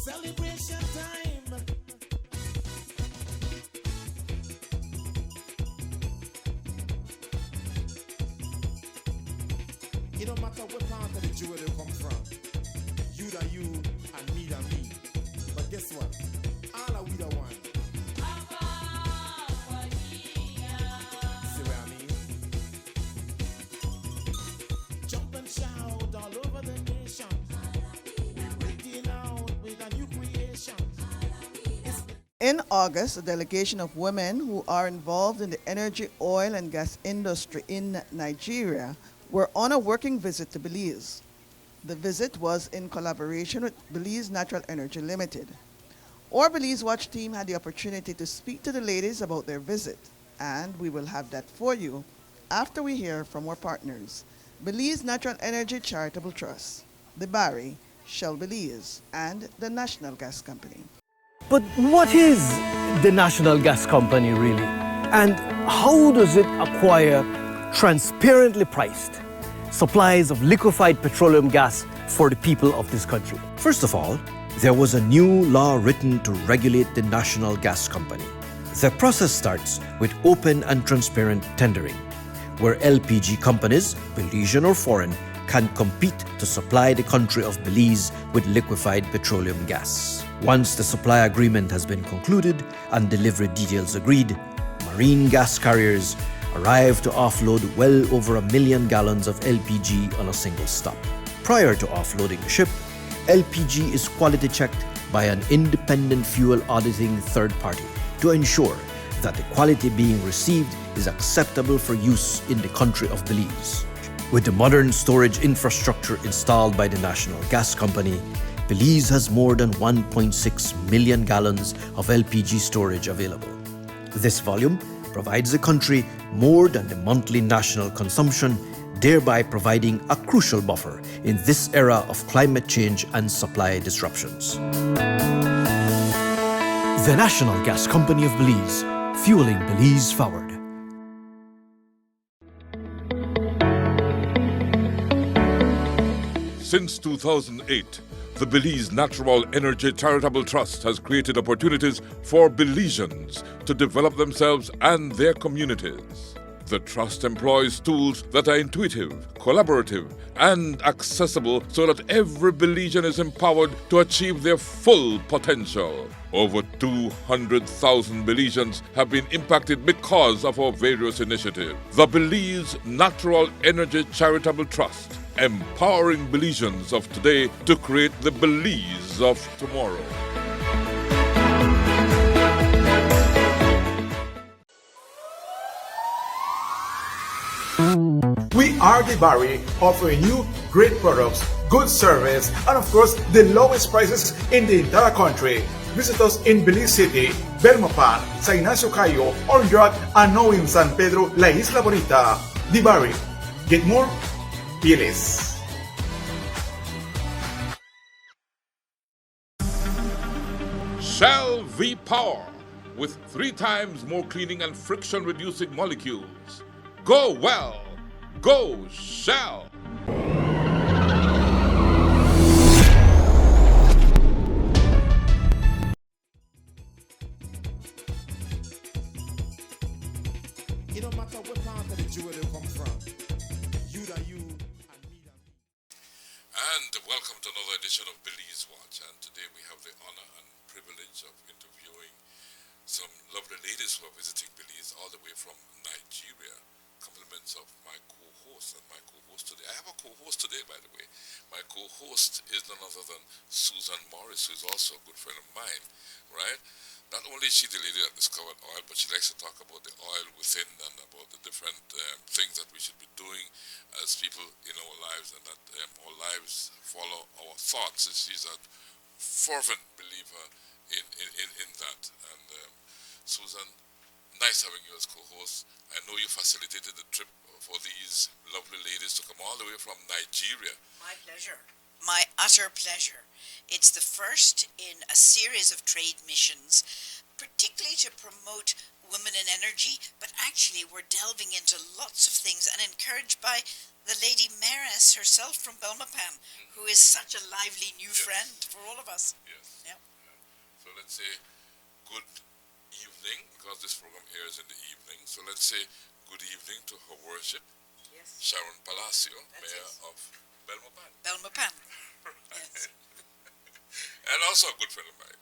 Celebration time. It don't matter what part of the jewel you come from. You da you and me da me. But guess what? All are we the one. See what I mean? Jump and shout all over the nation. We're breaking out with a new creation. In August, a delegation of women who are involved in the energy, oil, and gas industry in Nigeria were on a working visit to Belize. The visit was in collaboration with Belize Natural Energy Ltd. Our Belize Watch team had the opportunity to speak to the ladies about their visit, and we will have that for you after we hear from our partners, Belize Natural Energy Charitable Trust, the Barry, Shell Belize, and the National Gas Company. But what is the National Gas Company really? And how does it acquire transparently priced supplies of liquefied petroleum gas for the people of this country? First of all, there was a new law written to regulate the National Gas Company. The process starts with open and transparent tendering, where LPG companies, Belizean or foreign, can compete to supply the country of Belize with liquefied petroleum gas. Once the supply agreement has been concluded and delivery details agreed, marine gas carriers arrive to offload well over 1 million gallons of LPG on a single stop. Prior to offloading the ship, LPG is quality checked by an independent fuel auditing third party to ensure that the quality being received is acceptable for use in the country of Belize. With the modern storage infrastructure installed by the National Gas Company, Belize has more than 1.6 million gallons of LPG storage available. This volume provides the country more than the monthly national consumption, thereby providing a crucial buffer in this era of climate change and supply disruptions. The National Gas Company of Belize, fueling Belize forward. Since 2008, the Belize Natural Energy Charitable Trust has created opportunities for Belizeans to develop themselves and their communities. The trust employs tools that are intuitive, collaborative, and accessible so that every Belizean is empowered to achieve their full potential. Over 200,000 Belizeans have been impacted because of our various initiatives. The Belize Natural Energy Charitable Trust, empowering Belizeans of today to create the Belize of tomorrow. We are the Barry, offering you great products, good service, and of course, the lowest prices in the entire country. Visit us in Belize City, Belmopan, San Ignacio Cayo, Orange, and now in San Pedro, La Isla Bonita. The Barry. Get more? Be less. Shell V-Power, with 3 times more cleaning and friction-reducing molecules. Go well! Go Shell! It don't matter what part of the jewel you come from. You da you and me da me. And welcome to another edition of Belize Watch. And today we have the honor and privilege of interviewing some lovely ladies who are visiting Belize all the way from Nigeria. Compliments of my co-host and my co-host today. I have a co-host today, by the way. My co-host is none other than Susan Morris, who is also a good friend of mine, right? Not only is she the lady that discovered oil, but she likes to talk about the oil within and about the different things that we should be doing as people in our lives, and that our lives follow our thoughts. She's a fervent believer in that. And Susan, nice having you as co-host. I know you facilitated the trip for these lovely ladies to come all the way from Nigeria. My pleasure. My utter pleasure. It's the first in a series of trade missions particularly to promote women in energy, but actually we're delving into lots of things and encouraged by the Lady Mayoress herself from Belmopan, who is such a lively new friend for all of us. Yes. Yeah. So let's say good evening, because this program airs in the evening. So let's say good evening to Her Worship, Yes. Sharon Palacio, That's Mayor it. of Belmopan. Belmopan. Right. Yes. And also a good friend of mine.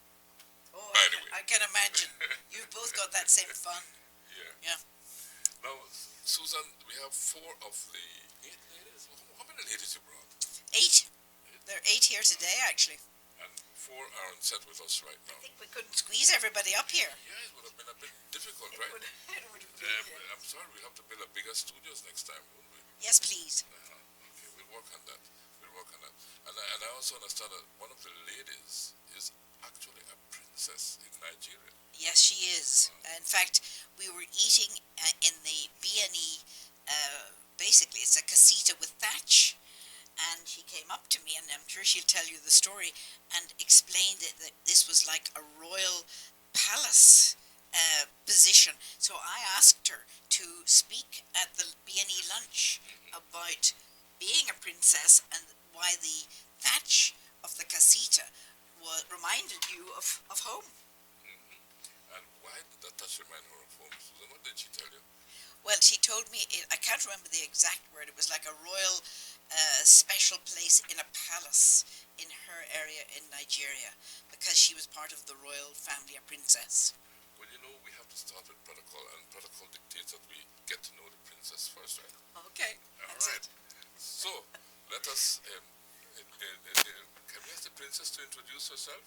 Oh, By the way. I can imagine. You've both got that same fun. Yeah. Yeah. Now, Susan, we have 4 of the 8 ladies. How many ladies you brought? 8. There are 8 here today, actually. And 4 are on set with us right now. I think we couldn't squeeze everybody up here. Yeah, it would have been a bit difficult, right? It would have been, yeah. I'm sorry, we'll have to build a bigger studios next time, won't we? Yes, please. Okay, we'll work on that. And I also understand that one of the ladies is actually a princess in Nigeria. Yes, she is. In fact, we were eating in the B&E, basically it's a casita with thatch, and she came up to me, and I'm sure she'll tell you the story, and explained that this was like a royal palace position. So I asked her to speak at the B&E lunch about being a princess and why the thatch of the casita reminded you of home. And why did that touch remind her of home, Susan? What did she tell you? Well, she told me, I can't remember the exact word, it was like a royal special place in a palace in her area in Nigeria, because she was part of the royal family, a princess. Well, you know, we have to start with protocol, and protocol dictates that we get to know the princess first, right? Okay, that's All right. it. So, let us, can we ask the princess to introduce herself?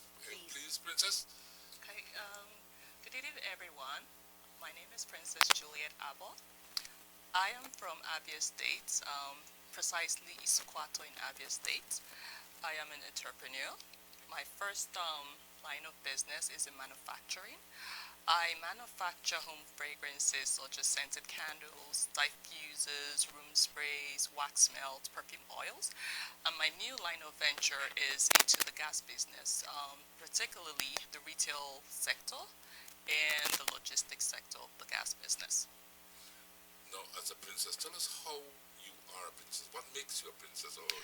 Please, princess. Okay, good evening, everyone. My name is Princess Juliet Abbott. I am from Abia State, precisely Isukwato in Abia State. I am an entrepreneur. My first line of business is in manufacturing. I manufacture home fragrances such as scented candles, diffusers, room sprays, wax melts, perfume oils. And my new line of venture is into the gas business, particularly the retail sector and the logistics sector of the gas business. Now, as a princess, tell us how you are a princess. What makes you a princess, or the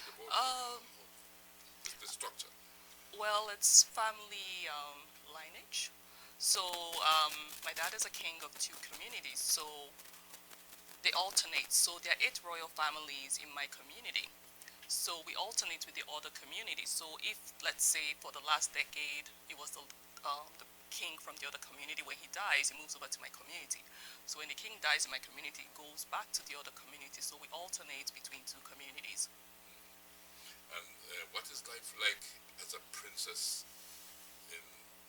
structure? Well, it's family lineage. So my dad is a king of 2 communities, so they alternate. So there are 8 royal families in my community. So we alternate with the other communities. So if, let's say, for the last decade, it was the king from the other community, when he dies, he moves over to my community. So when the king dies in my community, it goes back to the other community. So we alternate between 2 communities. And what is life like as a princess in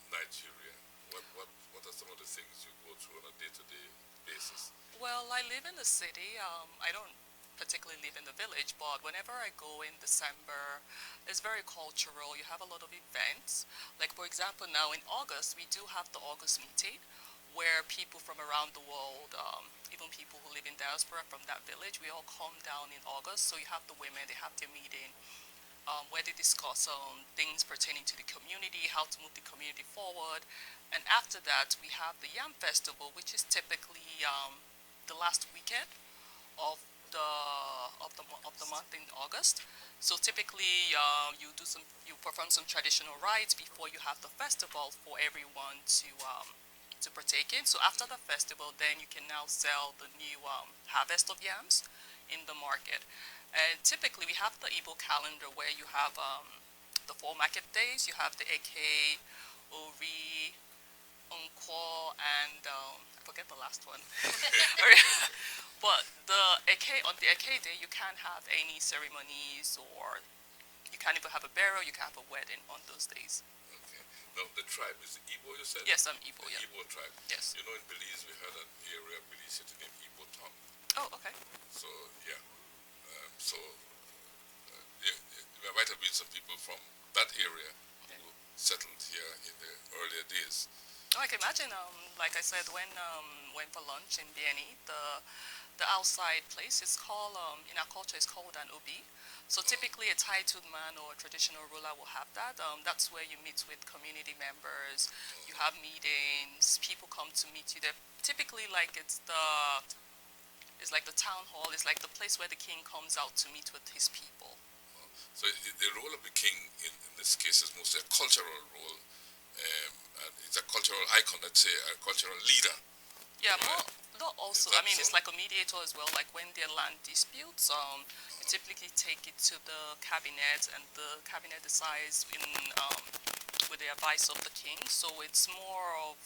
Nigeria? What are some of the things you go through on a day-to-day basis? Well, I live in the city. I don't particularly live in the village, but whenever I go in December, it's very cultural. You have a lot of events. Like, for example, now in August, we do have the August meeting, where people from around the world, even people who live in diaspora from that village, we all come down in August. So you have the women, they have their meeting, where they discuss things pertaining to the community, how to move the community forward. And after that, we have the Yam Festival, which is typically the last weekend of the month in August. So typically, you perform some traditional rites before you have the festival for everyone to partake in. So after the festival, then you can now sell the new harvest of yams in the market. And typically, we have the Igbo calendar where you have the 4 market days. You have the Eke, Ori, Nkwo, and I forget the last one. But on the Eke day, you can't have any ceremonies, or you can't even have a burial. You can't have a wedding on those days. Okay. Now, the tribe is the Igbo, you said? Yes, I'm Igbo, the yeah. Igbo tribe. Yes. You know, in Belize, we had an area, Belize City, named Igbo Town. Oh, okay. So, yeah. There might have been some people from that area who settled here in the earlier days. Oh, I can imagine. Like I said, when went for lunch in BNE, the outside place is called in our culture is called an obi. So typically a titled man or a traditional ruler will have that. That's where you meet with community members. You have meetings. People come to meet you. They're typically like it's like the town hall. It's like the place where the king comes out to meet with his people. So the role of the king in this case is mostly a cultural role. And it's a cultural icon, let's say, a cultural leader. Yeah, right? not also. I mean, it's like a mediator as well. Like when there are land disputes, you typically take it to the cabinet, and the cabinet decides with the advice of the king. So it's more of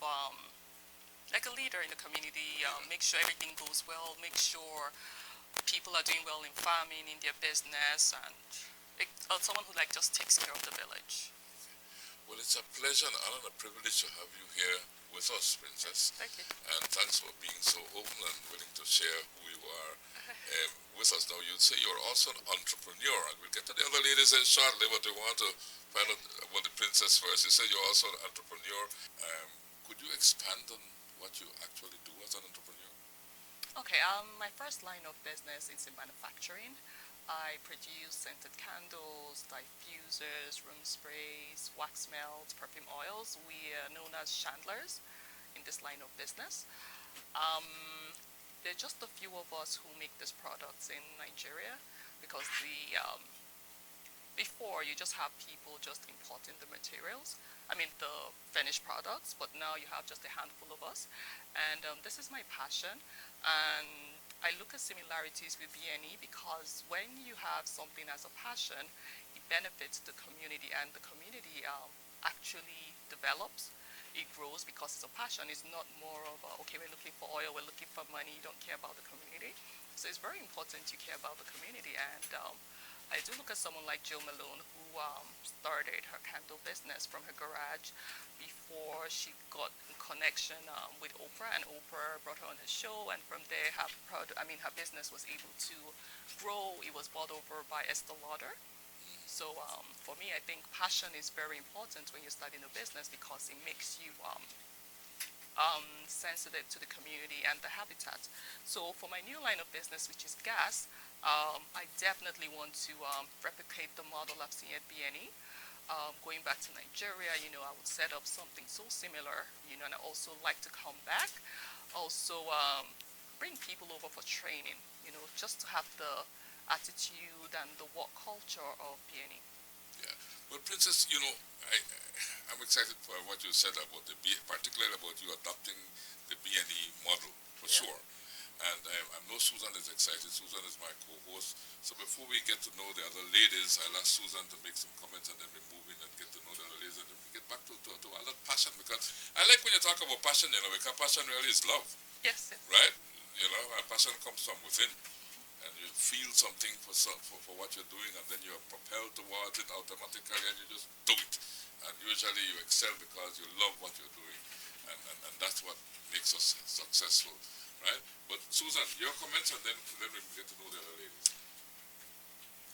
like a leader in the community. Make sure everything goes well. Make sure people are doing well in farming, in their business, and someone who like just takes care of the village. Well, it's a pleasure and honor and a privilege to have you here with us, Princess. Thank you. And thanks for being so open and willing to share who you are with us. Now, you'd say you're also an entrepreneur, and we'll get to the other ladies in shortly, but they want to find out about the Princess first. You said you're also an entrepreneur. Could you expand on what you actually do as an entrepreneur? Okay, my first line of business is in manufacturing. I produce scented candles, diffusers, room sprays, wax melts, perfume oils. We are known as chandlers in this line of business. There are just a few of us who make these products in Nigeria because before you just have people just importing the materials, the finished products, but now you have just a handful of us. And this is my passion. And I look at similarities with BNE because when you have something as a passion, it benefits the community, and the community actually develops. It grows because it's a passion. It's not more of okay, we're looking for oil, we're looking for money, you don't care about the community. So it's very important you care about the community. And I do look at someone like Jill Malone, who started her candle business from her garage before she got in connection with Oprah, and Oprah brought her on her show, and from there her business was able to grow. It was bought over by Estee Lauder. So for me, I think passion is very important when you're starting a business because it makes you sensitive to the community and the habitat. So for my new line of business, which is gas, I definitely want to replicate the model I've seen at BNE. Going back to Nigeria, I would set up something so similar, and I also like to come back. Also bring people over for training, just to have the attitude and the work culture of BNE. Yeah. Well, Princess, I'm excited for what you said about particularly about you adopting the BNE model, for sure. And I know Susan is excited. Susan is my co-host. So before we get to know the other ladies, I'll ask Susan to make some comments, and then we move in and get to know the other ladies, and then we get back to all that passion. Because I like when you talk about passion, because passion really is love. Yes. Right? And passion comes from within. And you feel something for what you're doing, and then you're propelled towards it automatically, and you just do it. And usually you excel because you love what you're doing, and that's what makes us successful. Right? But Susan, your comments, and then we get to know the other ladies.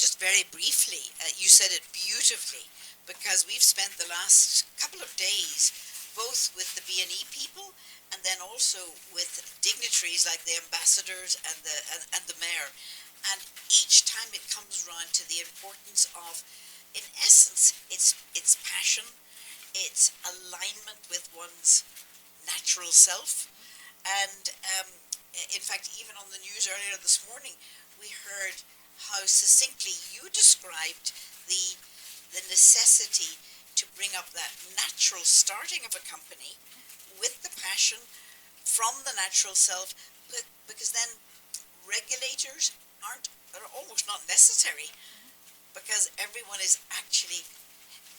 Just very briefly, you said it beautifully, because we've spent the last couple of days both with the BNE people and then also with dignitaries like the ambassadors and the mayor. And each time it comes around to the importance of, in essence, it's passion, it's alignment with one's natural self. And in fact, even on the news earlier this morning, we heard how succinctly you described the necessity to bring up that natural starting of a company with the passion from the natural self, because then regulators are almost not necessary, because everyone is actually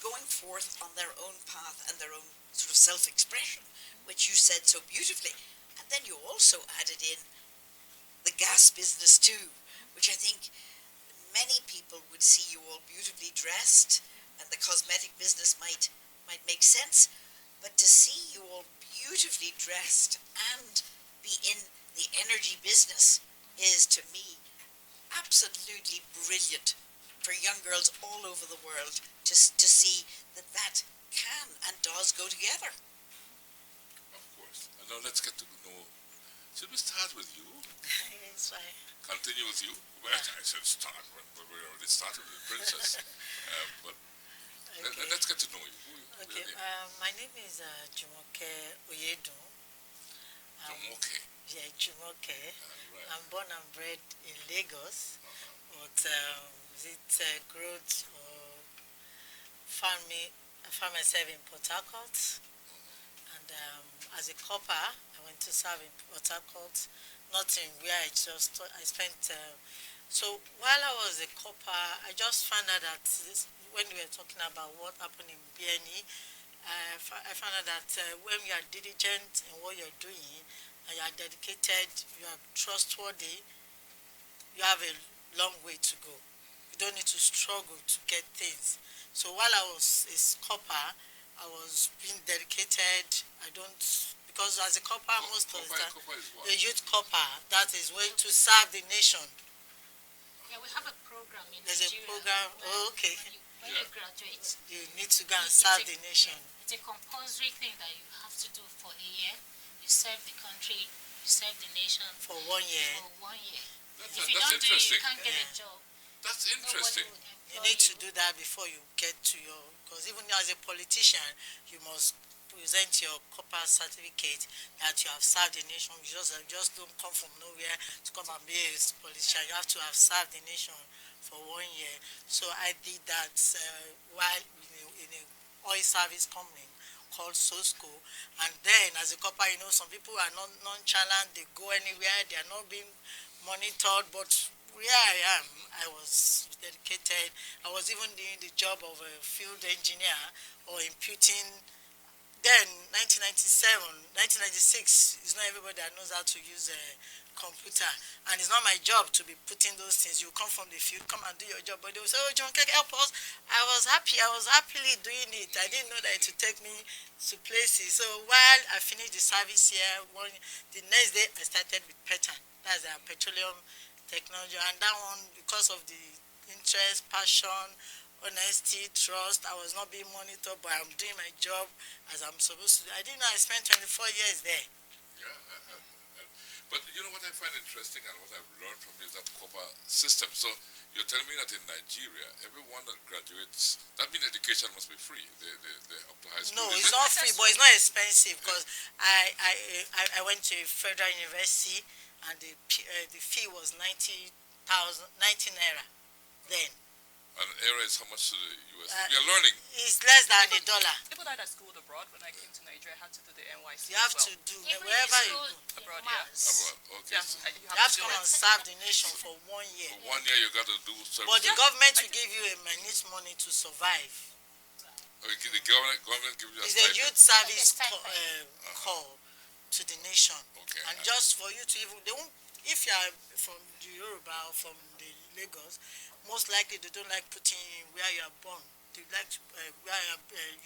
going forth on their own path and their own sort of self-expression, which you said so beautifully. And then you also added in the gas business too, which I think many people would see you all beautifully dressed, and the cosmetic business might make sense, but to see you all beautifully dressed and be in the energy business is, to me, absolutely brilliant for young girls all over the world to see that can and does go together. Of course. And now let's get to know Should we start with you? It's fine. Continue with you? Well, I said start when we already started with the princess. But Okay. let's get to know you. Okay. My name is Jumoke Oyedun. Jumoke. Yeah, Jumoke. Right. I'm born and bred in Lagos, but growth or found myself in Port Harcourt, and as a copper, I went to serve in Port Harcourt. Nothing where I spent. So while I was a copper, I just found out that when we were talking about what happened in BNE, I found out that when you are diligent in what you're doing and you are dedicated, you are trustworthy, you have a long way to go. You don't need to struggle to get things. So while I was a copper, I was being dedicated. Because as a copper, most of the time, the youth copper, that is way to serve the nation. Yeah, we have a program in There's Nigeria. a program, okay. When you graduate, You need to go and serve the nation. It's a compulsory thing that you have to do for a year. You serve the country, you serve the nation For 1 year. for 1 year. That's If you don't do it, you can't get a job. That's Nobody interesting. will employ You need to do that before you get to your, because even as a politician, you must present your copper certificate that you have served the nation. You just don't come from nowhere to come and be a politician. You have to have served the nation for 1 year. So I did that while in a oil service company called Sosco. And then as a copper, some people are nonchalant. They go anywhere. They are not being monitored. But where I am, I was dedicated. I was even doing the job of a field engineer or imputing. Then 1996 is not everybody that knows how to use a computer, and it's not my job to be putting those things. You come from the field, come and do your job, but they will say, "Oh, John, help us." I was happily doing it. I didn't know that it would take me to places. So while I finished the service here, the next day I started with PETAN. That's the petroleum technology, and that one, because of the interest, passion, honesty, trust, I was not being monitored, but I'm doing my job as I'm supposed to do. I didn't know I spent 24 years there. Yeah. But you know what I find interesting and what I've learned from you is that copper system. So you're telling me that in Nigeria, everyone that graduates, that means education must be free. They're up to high school. No, it's not free, but it's not expensive, because I went to a federal university, and the fee was 90 naira then. And era is how much to the US? You're learning. It's less than $1. People that are schooled abroad, when I came to Nigeria, I had to do the NYC You have as well. to do Even wherever in you school, go. Abroad, in yeah. maths. Okay. Yeah, So you You have to do come it. and serve the nation for 1 year. for 1 year you got to do service. But the government will give you a minute money to survive. The government gives you a It's a stipend. youth service Like a stipend. call to the nation. Okay. And just for you to even, they won't, if you are from the Yoruba or from the Lagos, most likely they don't like putting in where you are born. They like to, where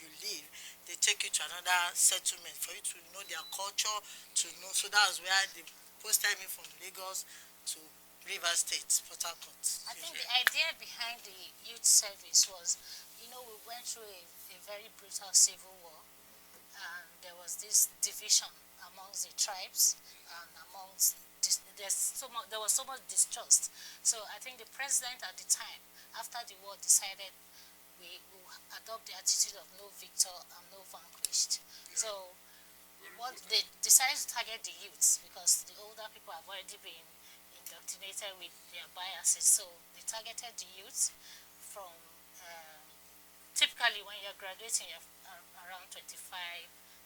you live. They take you to another settlement for you to know their culture, to know. So that's where they posted me from Lagos to River State, Port Harcourt. I think the idea behind the youth service was, we went through a very brutal civil war, and there was this division amongst the tribes and amongst there was so much distrust. So I think the president at the time, after the war, decided we will adopt the attitude of no victor and no vanquished. So what they decided to target the youths, because the older people have already been indoctrinated with their biases. So they targeted the youths from typically when you're graduating, you're around 25,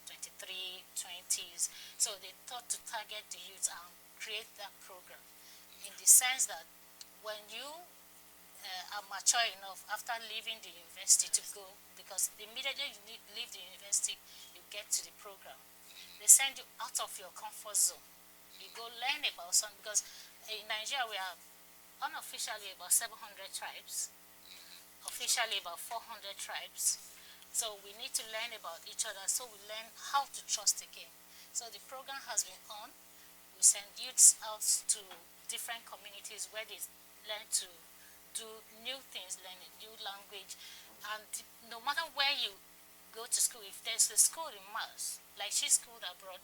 23, 20s. So they thought to target the youth and create that program in the sense that when you are mature enough after leaving the university to go, because immediately you leave the university, you get to the program. They send you out of your comfort zone. You go learn about something, because in Nigeria we have unofficially about 700 tribes. Officially about 400 tribes. So we need to learn about each other, so we learn how to trust again. So the program has been on. We send youths out to different communities where they learn to do new things, learn a new language. And no matter where you go to school, if there's a school in Mars, like she's schooled abroad,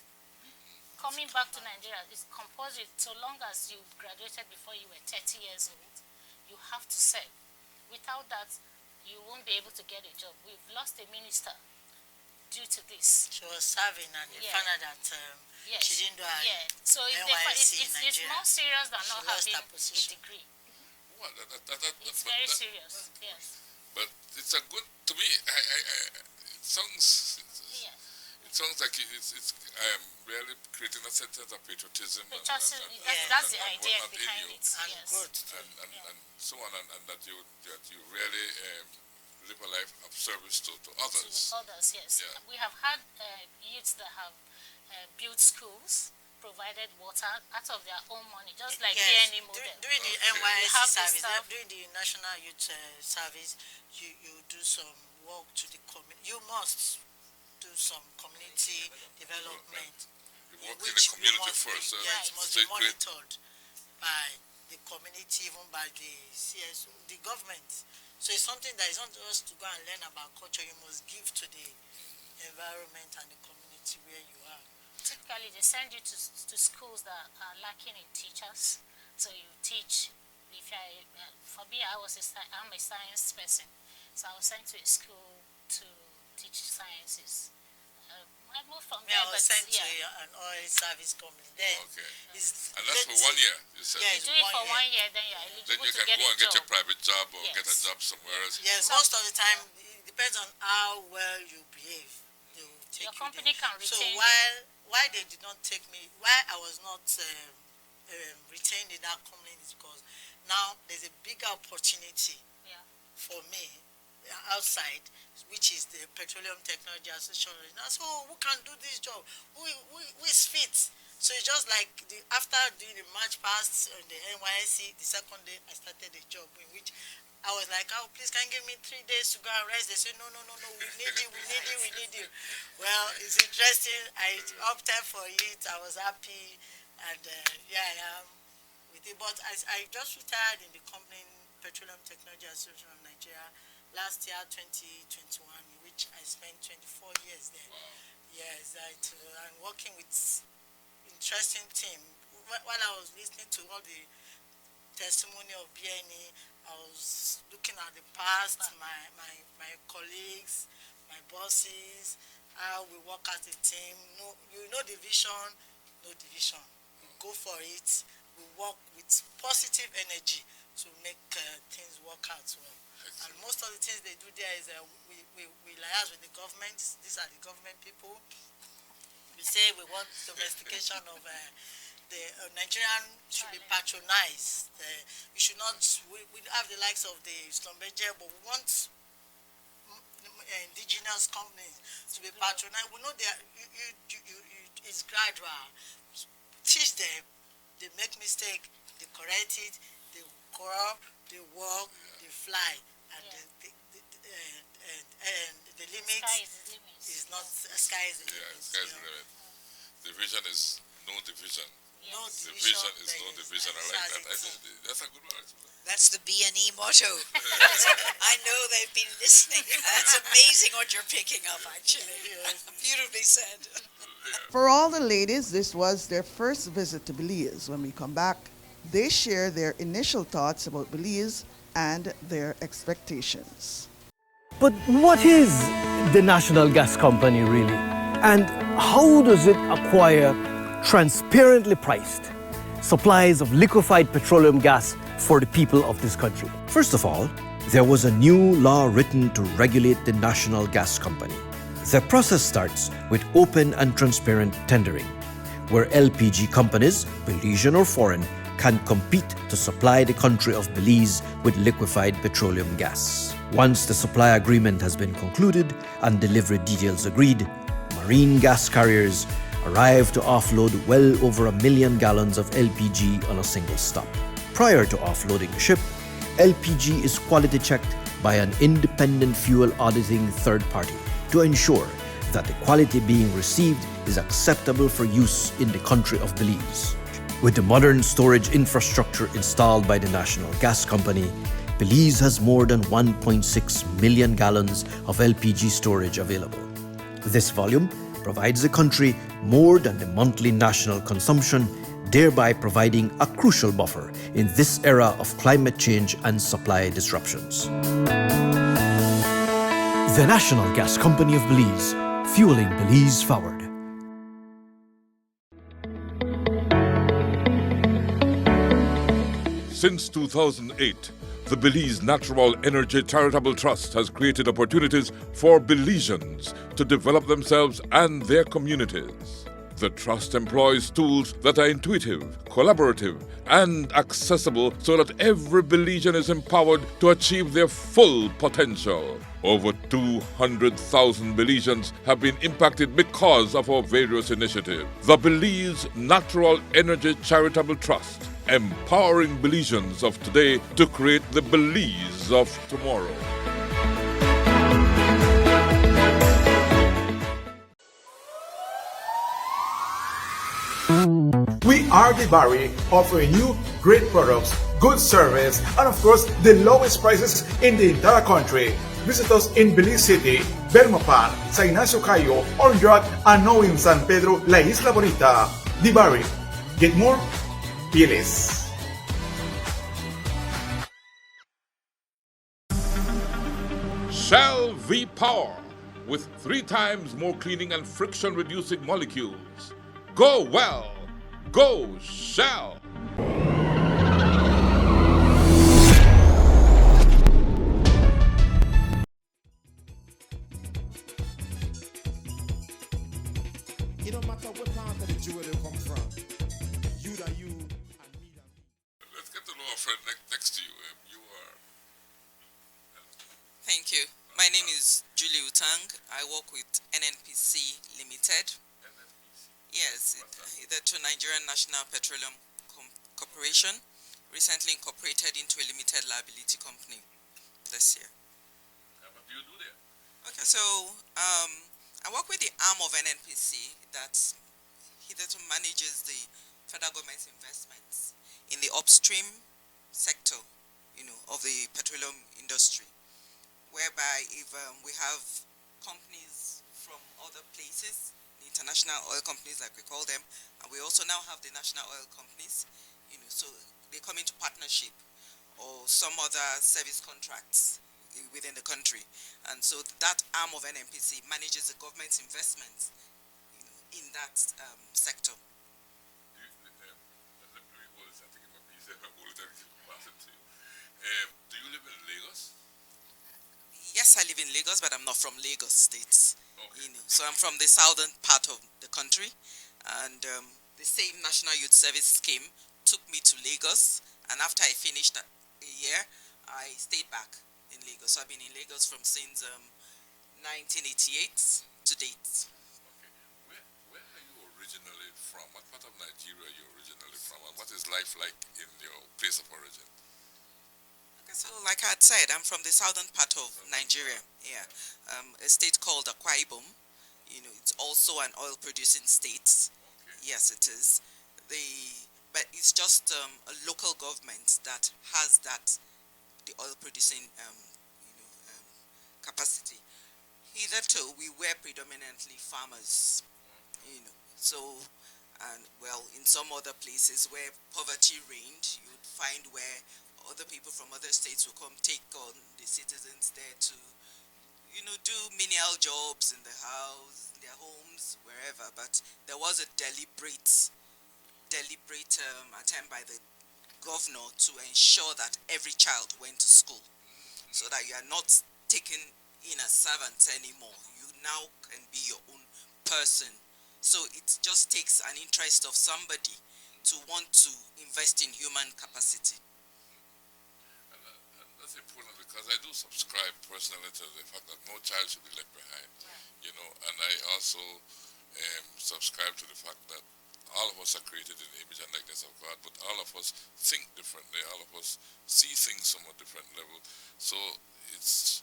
coming back to Nigeria, it's compulsory so long as you graduated before you were 30 years old, you have to serve. Without that, you won't be able to get a job. We've lost a minister due to this. She was serving and they found out that yes. she didn't do her So it's more serious than not having a degree. Well, it's very serious, yes. But it's a good, to me, it sounds like it's really creating a sense of patriotism. That's the idea behind it. And growth. And so on, and that you really live a life of service to others. To others, yes. Yeah. We have had youths that have built schools, provided water out of their own money, just like BNE model. During the NYSC service, during the National Youth Service, you do some work to the community. You must do some community development. You work in the community first. It must be monitored by the community, even by the CSO, the government. So it's something that is not just to go and learn about culture, you must give to the environment and the community where you are. Typically, they send you to schools that are lacking in teachers. So you teach. For me, I'm a science person. So I was sent to a school to teach sciences. I moved from there, I was sent to an oil service company. Then and that's for 1 year, you said? You do it for 1 year, then you're eligible to get a job. Then you can go and get your private job or get a job somewhere else. Yes, most of the time, it depends on how well you behave. They will take your company can retain you. So why they did not take me, why I was not retained in that company is because now there's a bigger opportunity for me outside, which is the Petroleum Technology Association. And so who can do this job? Who is fit? So it's just like after doing the March past on the NYSC, the second day I started a job in which I was like, oh, please can you give me 3 days to go and rest? They said, no, we need you. Well, it's interesting. I opted for it. I was happy. And I am with it. But I just retired in the company, Petroleum Technology Association of Nigeria, last year, 2021, in which I spent 24 years there. Wow. Yes, I'm working with interesting team. While I was listening to all the testimony of BNE, I was looking at the past, my colleagues, my bosses, how we work as a team. You know the vision, no division. We go for it. We work with positive energy to make things work out well. And most of the things they do there is we liaise with the government. These are the government people. We say we want domestication of the Nigerian should be patronized. We should not. We have the likes of the Slumberger, but we want indigenous companies to be patronized. We know that it's gradual. Teach them. They make mistake. They correct it. They grow. They walk. They fly. And the limit is not sky is the limit. Sky is the limit. The vision is no division. No the division, vision is no division. I like that. That's a good one. That's the BNE motto. I know they've been listening. That's amazing what you're picking up, actually. Beautifully said. For all the ladies, this was their first visit to Belize. When we come back, they share their initial thoughts about Belize and their expectations. But what is the National Gas Company really? And how does it acquire transparently priced supplies of liquefied petroleum gas for the people of this country? First of all, there was a new law written to regulate the National Gas Company. The process starts with open and transparent tendering, where LPG companies, Belizean or foreign, can compete to supply the country of Belize with liquefied petroleum gas. Once the supply agreement has been concluded and delivery details agreed, marine gas carriers arrive to offload well over 1 million gallons of LPG on a single stop. Prior to offloading the ship, LPG is quality checked by an independent fuel auditing third party to ensure that the quality being received is acceptable for use in the country of Belize. With the modern storage infrastructure installed by the National Gas Company, Belize has more than 1.6 million gallons of LPG storage available. This volume provides the country more than the monthly national consumption, thereby providing a crucial buffer in this era of climate change and supply disruptions. The National Gas Company of Belize, fueling Belize forward. Since 2008, the Belize Natural Energy Charitable Trust has created opportunities for Belizeans to develop themselves and their communities. The trust employs tools that are intuitive, collaborative, and accessible so that every Belizean is empowered to achieve their full potential. Over 200,000 Belizeans have been impacted because of our various initiatives. The Belize Natural Energy Charitable Trust, empowering Belizeans of today to create the Belize of tomorrow. We are Dibari, offering you great products, good service, and of course, the lowest prices in the entire country. Visit us in Belize City, Belmopan, San Ignacio Cayo, Orange, and now in San Pedro, La Isla Bonita. Dibari. Get more? Pay less. Shell V-Power, with 3 times more cleaning and friction-reducing molecules. Go well! Go Shell! It don't matter what part of the jewel they come from. You that you and me that me. Let's get to know our friend next to you. You are... Thank you. My name is Julie Utang. I work with NNPC Limited. Yes, the Nigerian National Petroleum Corporation, recently incorporated into a limited liability company this year. What do you do there? Okay, so I work with the arm of NNPC that hitherto manages the federal government's investments in the upstream sector, of the petroleum industry, whereby if we have companies from other places, the international oil companies like we call them, and we also now have the national oil companies, so they come into partnership or some other service contracts within the country, and so that arm of NNPC manages the government's investments in that sector. Do you live in Lagos? Yes, I live in Lagos, but I'm not from Lagos State. Okay. So I'm from the southern part of the country, and the same National Youth Service scheme took me to Lagos, and after I finished a year, I stayed back in Lagos. So I've been in Lagos since 1988 to date. Okay. Where are you originally from? What part of Nigeria are you originally from, and what is life like in your place of origin? So, like I had said, I'm from the southern part of Nigeria. Yeah, a state called Akwa Ibom. It's also an oil-producing state. Okay. Yes, it is. But it's just a local government that has the oil-producing capacity. Hitherto, we were predominantly farmers. So, and in some other places where poverty reigned, you would find where other people from other states will come take on the citizens there to, do menial jobs in the house, their homes, wherever. But there was a deliberate attempt by the governor to ensure that every child went to school, so that you are not taken in as servants anymore. You now can be your own person. So it just takes an interest of somebody to want to invest in human capacity. That's important, because I do subscribe personally to the fact that no child should be left behind, and I also subscribe to the fact that all of us are created in the image and likeness of God, but all of us think differently, all of us see things from a different level. So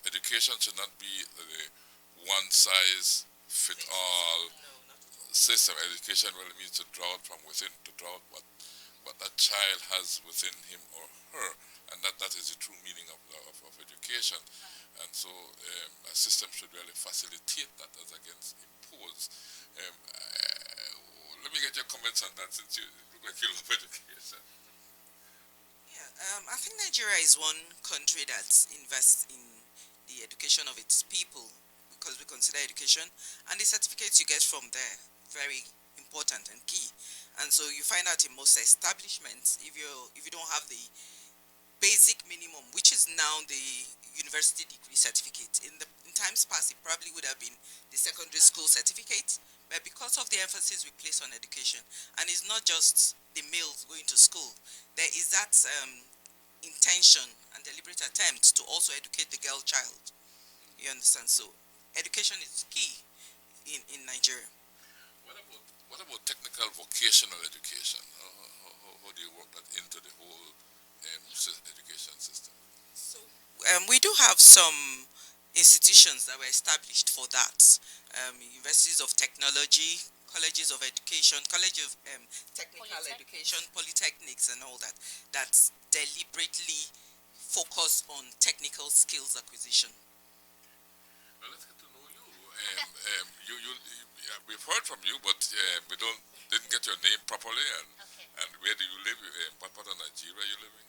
education should not be the one-size-fit-all system. Education really means to draw it from within, to draw out what that child has within him or her, and that is the true meaning of education. And so a system should really facilitate that as against impose. Let me get your comments on that, since you look like you love education. I think Nigeria is one country that invests in the education of its people, because we consider education and the certificates you get from there very important and key. And so you find out in most establishments, if you don't have the basic minimum, which is now the university degree certificate. In times past, it probably would have been the secondary school certificate, but because of the emphasis we place on education, and it's not just the males going to school, there is that intention and deliberate attempt to also educate the girl child. You understand? So education is key in Nigeria. What about technical vocational education? How do you work that into the whole education system? So we do have some institutions that were established for that. Universities of technology, colleges of education, college of technical education, polytechnics and all that, that deliberately focus on technical skills acquisition. Well, let's get to know you. We've heard from you, but we didn't get your name properly. And where do you live? What part of Nigeria are you living?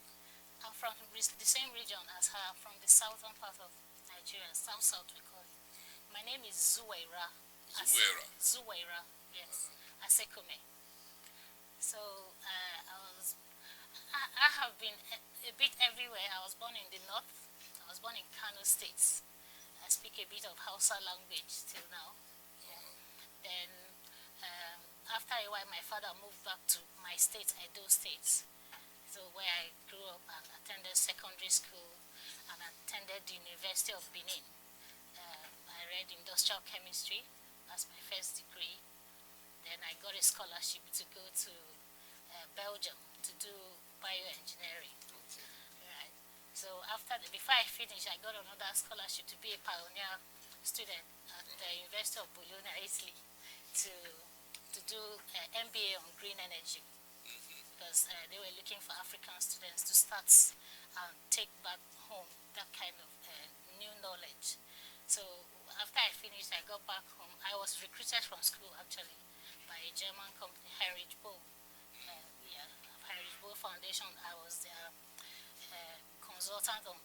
I'm from the same region as her, from the southern part of Nigeria, south we call it. My name is Zuwaira. Zuwaira, yes, Asekume. So I have been a bit everywhere. I was born in the north. I was born in Kano State. I speak a bit of Hausa language till now. Yeah. Then after a while, my father moved back to my state, Edo State. So where I grew up and attended secondary school and attended the University of Benin. I read industrial chemistry as my first degree. Then I got a scholarship to go to Belgium to do bioengineering. Okay. Right. So before I finished, I got another scholarship to be a pioneer student at the University of Bologna, Italy, to do MBA on green energy. Because they were looking for African students to start and take back home that kind of new knowledge. So after I finished, I got back home. I was recruited from school actually by a German company, Heinrich Boll. Heinrich Boll Foundation. I was their consultant on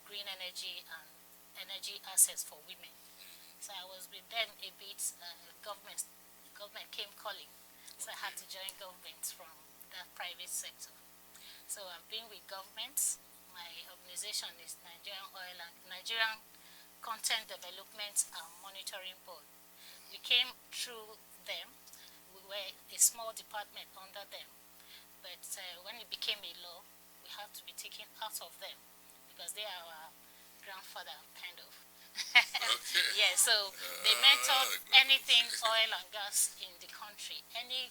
green energy and energy assets for women. So I was with them a bit. Government came calling, so I had to join government from that private sector. So I've been with government. My organization is Nigerian Content Development and Monitoring Board. We came through them. We were a small department under them, but when it became a law, we had to be taken out of them because they are our grandfather, kind of. Okay. Yeah, so they mentored anything oil and gas in the country. Any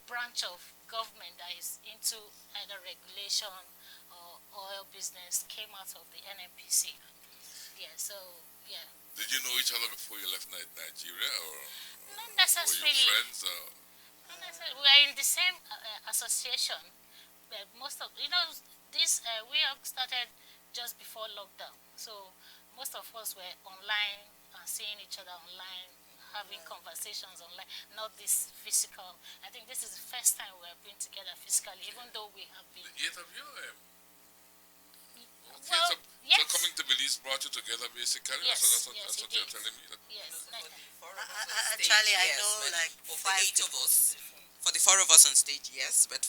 branch of government that is into either regulation or oil business came out of the NNPC. Yeah, so, yeah. Did you know each other before you left Nigeria, or not necessarily? Were you friends? Not necessarily. We are in the same association, but most of, this, we have started just before lockdown. So most of us were online and seeing each other online, having conversations online, not this physical. I think this is the first time we have been together physically, even though we have been. The 8 of you? Okay, well, yes. So coming to Belize brought you together, basically? Yes, that's what you're telling me? Yes. Actually, I know like For the 4 of us on stage, yes, but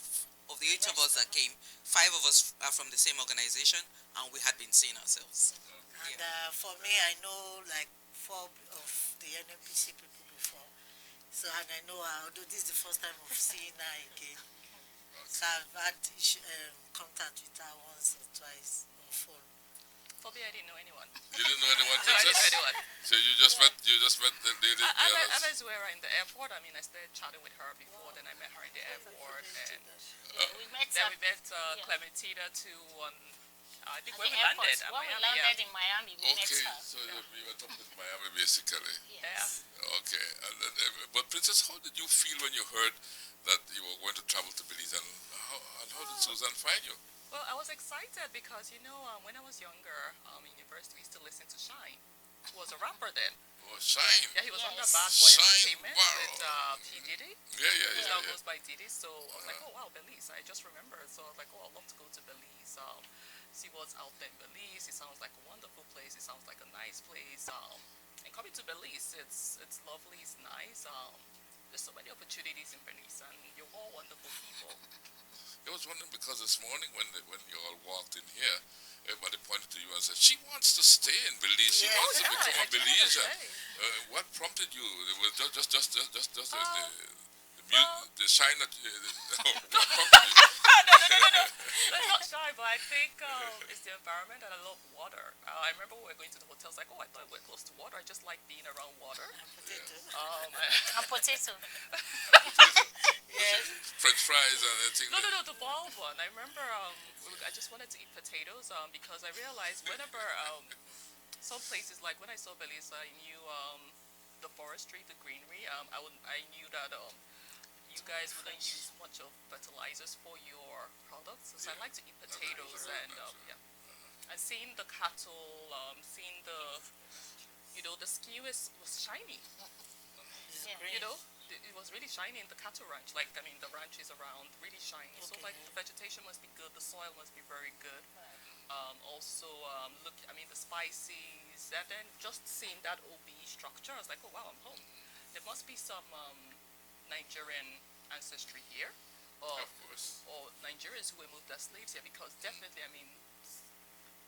of the 8 of us that came, 5 of us are from the same organization, and we had been seeing ourselves. And for me, I know like 4 of the NNPC people before. So, and I know although this is the first time of seeing her again, so I've had contact with her once or twice on phone. For me, I didn't know anyone. You didn't know anyone? No, I didn't know anyone. So you just met the lady? I met Zuwaira in the airport. I mean, I started chatting with her before, then I met her in the airport. And we met Clementina too on, I think when we landed. When we landed in Miami, we met her. So you went up in Miami, basically. Yes. Yeah. Okay. And then, but Princess, how did you feel when you heard that you were going to travel to Belize, and how did Susan find you? Well, I was excited because, when I was younger, in university, we used to listen to Shine, who was a rapper then. Oh, Shine. Yeah, he was under Yes. Bad Boy Shine, Entertainment wow. with P. Diddy. Yeah, yeah, He yeah, now yeah. goes by Diddy. So I was like, oh, wow, Belize. I just remembered. So I was like, oh, I'd love to go to Belize, see what's out there in Belize. It sounds like a wonderful place. It sounds like a nice place. And coming to Belize, it's lovely, it's nice. There's so many opportunities in Belize, and you're all wonderful people. I was wondering because this morning when you all walked in here, everybody pointed to you and said, she wants to stay in Belize. She wants to become a Belizean. What prompted you? It was the shine that what prompted you? No. I'm not shy, but I think it's the environment, and I love water. I remember when we were going to the hotels, like, oh, I thought we were close to water. I just like being around water. And potato. And potato. Yes. French fries and everything. No, the boiled one. I remember I just wanted to eat potatoes because I realized whenever some places, like when I saw Belize, I knew the forestry, the greenery. I knew that you guys wouldn't use much of fertilizers for your products. So I like to eat potatoes and and seeing the cattle, seeing the skin was shiny. Yeah. It was really shiny in the cattle ranch. Like, I mean, the ranch is around, really shiny. So, like, the vegetation must be good. The soil must be very good. Also, the spices. And then just seeing that OB structure, I was like, oh, wow, I'm home. There must be some Nigerian ancestry here. Of course. Or Nigerians who were moved as slaves here, because definitely,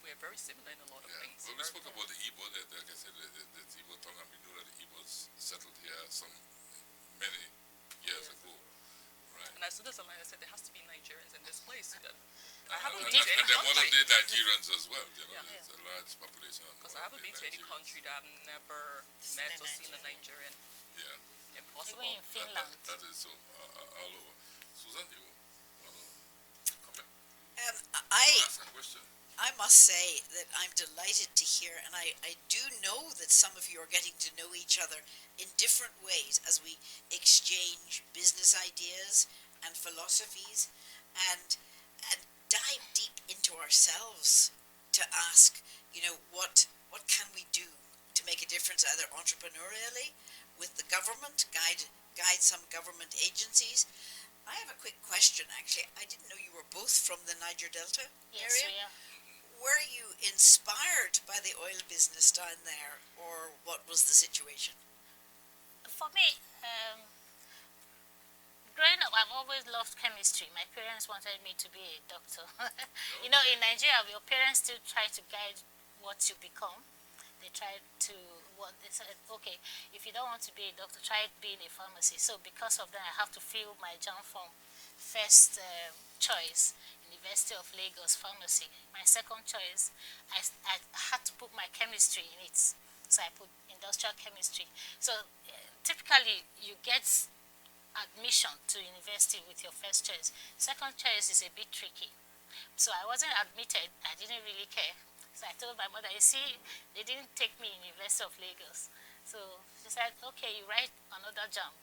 we're very similar in a lot of things. Well, we spoke about the Igbo, like I said, the Igbo tongue, and we know that the Igbos settled here many years ago, right? And as soon as I said there has to be Nigerians in this place. I And haven't been to any then modern country. day Nigerians as well, there's a large population. Because I haven't been to any country that I've never met or seen a Nigerian. Yeah. Impossible. Even in Finland. That is so all over. Susan, do you want to comment? Ask a question. I must say that I'm delighted to hear, and I do know that some of you are getting to know each other in different ways as we exchange business ideas and philosophies and dive deep into ourselves to ask, what can we do to make a difference, either entrepreneurially, with the government, guide some government agencies. I have a quick question, actually. I didn't know you were both from the Niger Delta Yes, area. we are. Were you inspired by the oil business down there, or what was the situation? For me, growing up, I've always loved chemistry. My parents wanted me to be a doctor. In Nigeria, your parents still try to guide what you become. They said, okay, if you don't want to be a doctor, try being a pharmacist. So because of that, I have to fill my jam form. First choice, University of Lagos Pharmacy. My second choice, I had to put my chemistry in it. So I put industrial chemistry. So typically, you get admission to university with your first choice. Second choice is a bit tricky. So I wasn't admitted. I didn't really care. So I told my mother, you see, they didn't take me in University of Lagos. So she said, okay, you write another jam.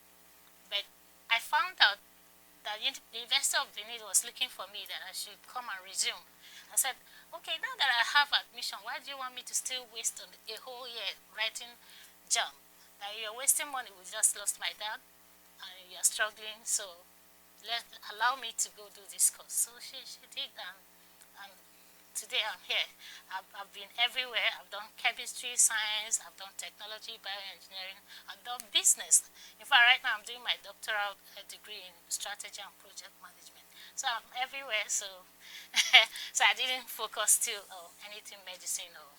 But I found out that the University of Benin was looking for me, that I should come and resume. I said, okay, now that I have admission, why do you want me to still waste a whole year writing jam? Now you're wasting money. We just lost my dad, and you're struggling, so allow me to go do this course. So she did, and today I'm here. I've been everywhere. I've done chemistry, science, I've done technology, bioengineering, I've done business. In fact, right now I'm doing my doctoral degree in strategy and project management. So I'm everywhere, so so I didn't focus still on anything medicine or,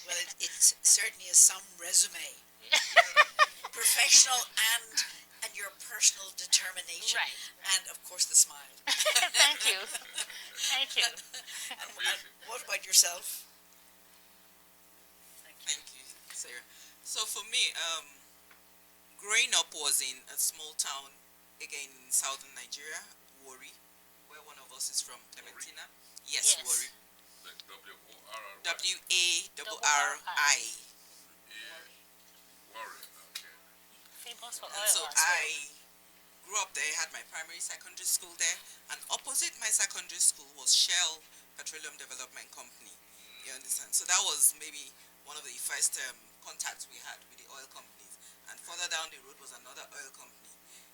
Well, it certainly is some resume. Professional and your personal determination. Right. And, of course, the smile. Thank you. Thank you. And what about yourself? Thank you, Sarah. So for me, growing up was in a small town, again in southern Nigeria, Warri, where one of us is from, Clementina. Yes, Yes. Warri. Like W-O-R-R-Y. W-A-R-R-I. Warren, okay. Famous for And so oil as well. grew up there, had my primary, secondary school there, and opposite my secondary school was Shell Petroleum Development Company. You understand? So that was maybe one of the first contacts we had with the oil companies. And further down the road was another oil company.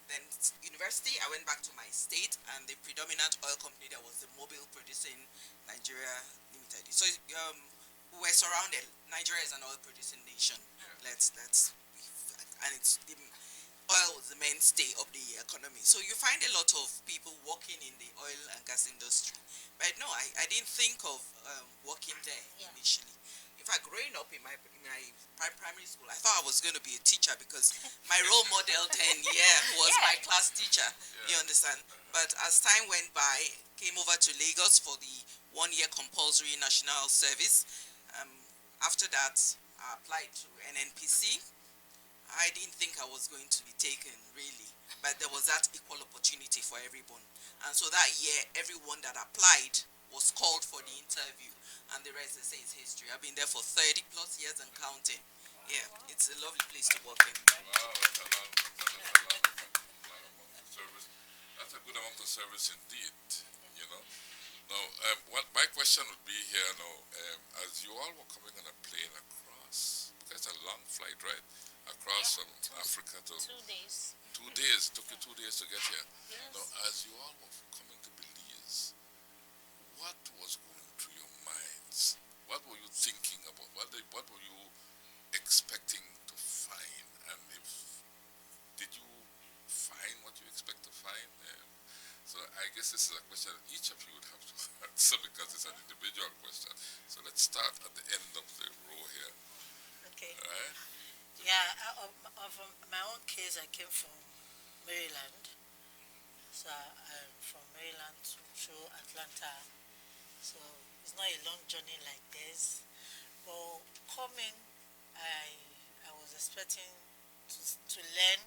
Then university, I went back to my state, and the predominant oil company there was the Mobile Producing Nigeria Limited. So we were surrounded. Nigeria is an oil producing nation. And it's oil was the mainstay of the economy. So you find a lot of people working in the oil and gas industry. But no, I didn't think of working there initially. In fact, growing up in my primary school, I thought I was going to be a teacher because my role model then, was my class teacher. You understand? But as time went by, came over to Lagos for the 1-year compulsory national service. After that, I applied to NNPC. I didn't think I was going to be taken, really. But there was that equal opportunity for everyone. And so that year, everyone that applied was called for the interview. And the rest, they say, is history. I've been there for 30 plus years and counting. Yeah, it's a lovely place to work in. Wow, that's a lot amount of service. That's a good amount of service indeed, you know. Now, what my question would be here now, as you all were coming on a plane across, because it's a long flight, right? Across from Africa to 2 days. 2 days. It took you 2 days to get here. Yes. Now, as you all were coming to Belize, what was going through your minds? What were you thinking about? What were you expecting to find? And did you find what you expect to find? So I guess this is a question that each of you would have to answer because it's an individual question. So let's start at the end of the row here. Okay. All right? Yeah, of my own case, I came from Maryland. So I'm from Maryland through Atlanta. So it's not a long journey like this. But coming, I was expecting to learn,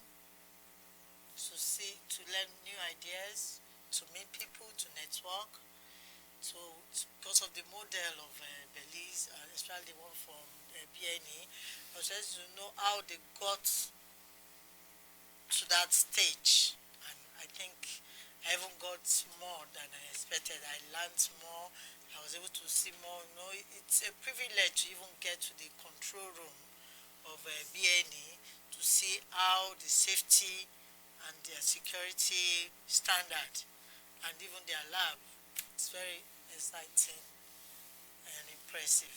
to learn new ideas, to meet people, to network. So because of the model of Belize, especially the one from BNE, I was just to know how they got to that stage. And I think I even got more than I expected. I learned more. I was able to see more. You know, it's a privilege to even get to the control room of BNE to see how the safety and their security standard and even their lab. It's very exciting and impressive.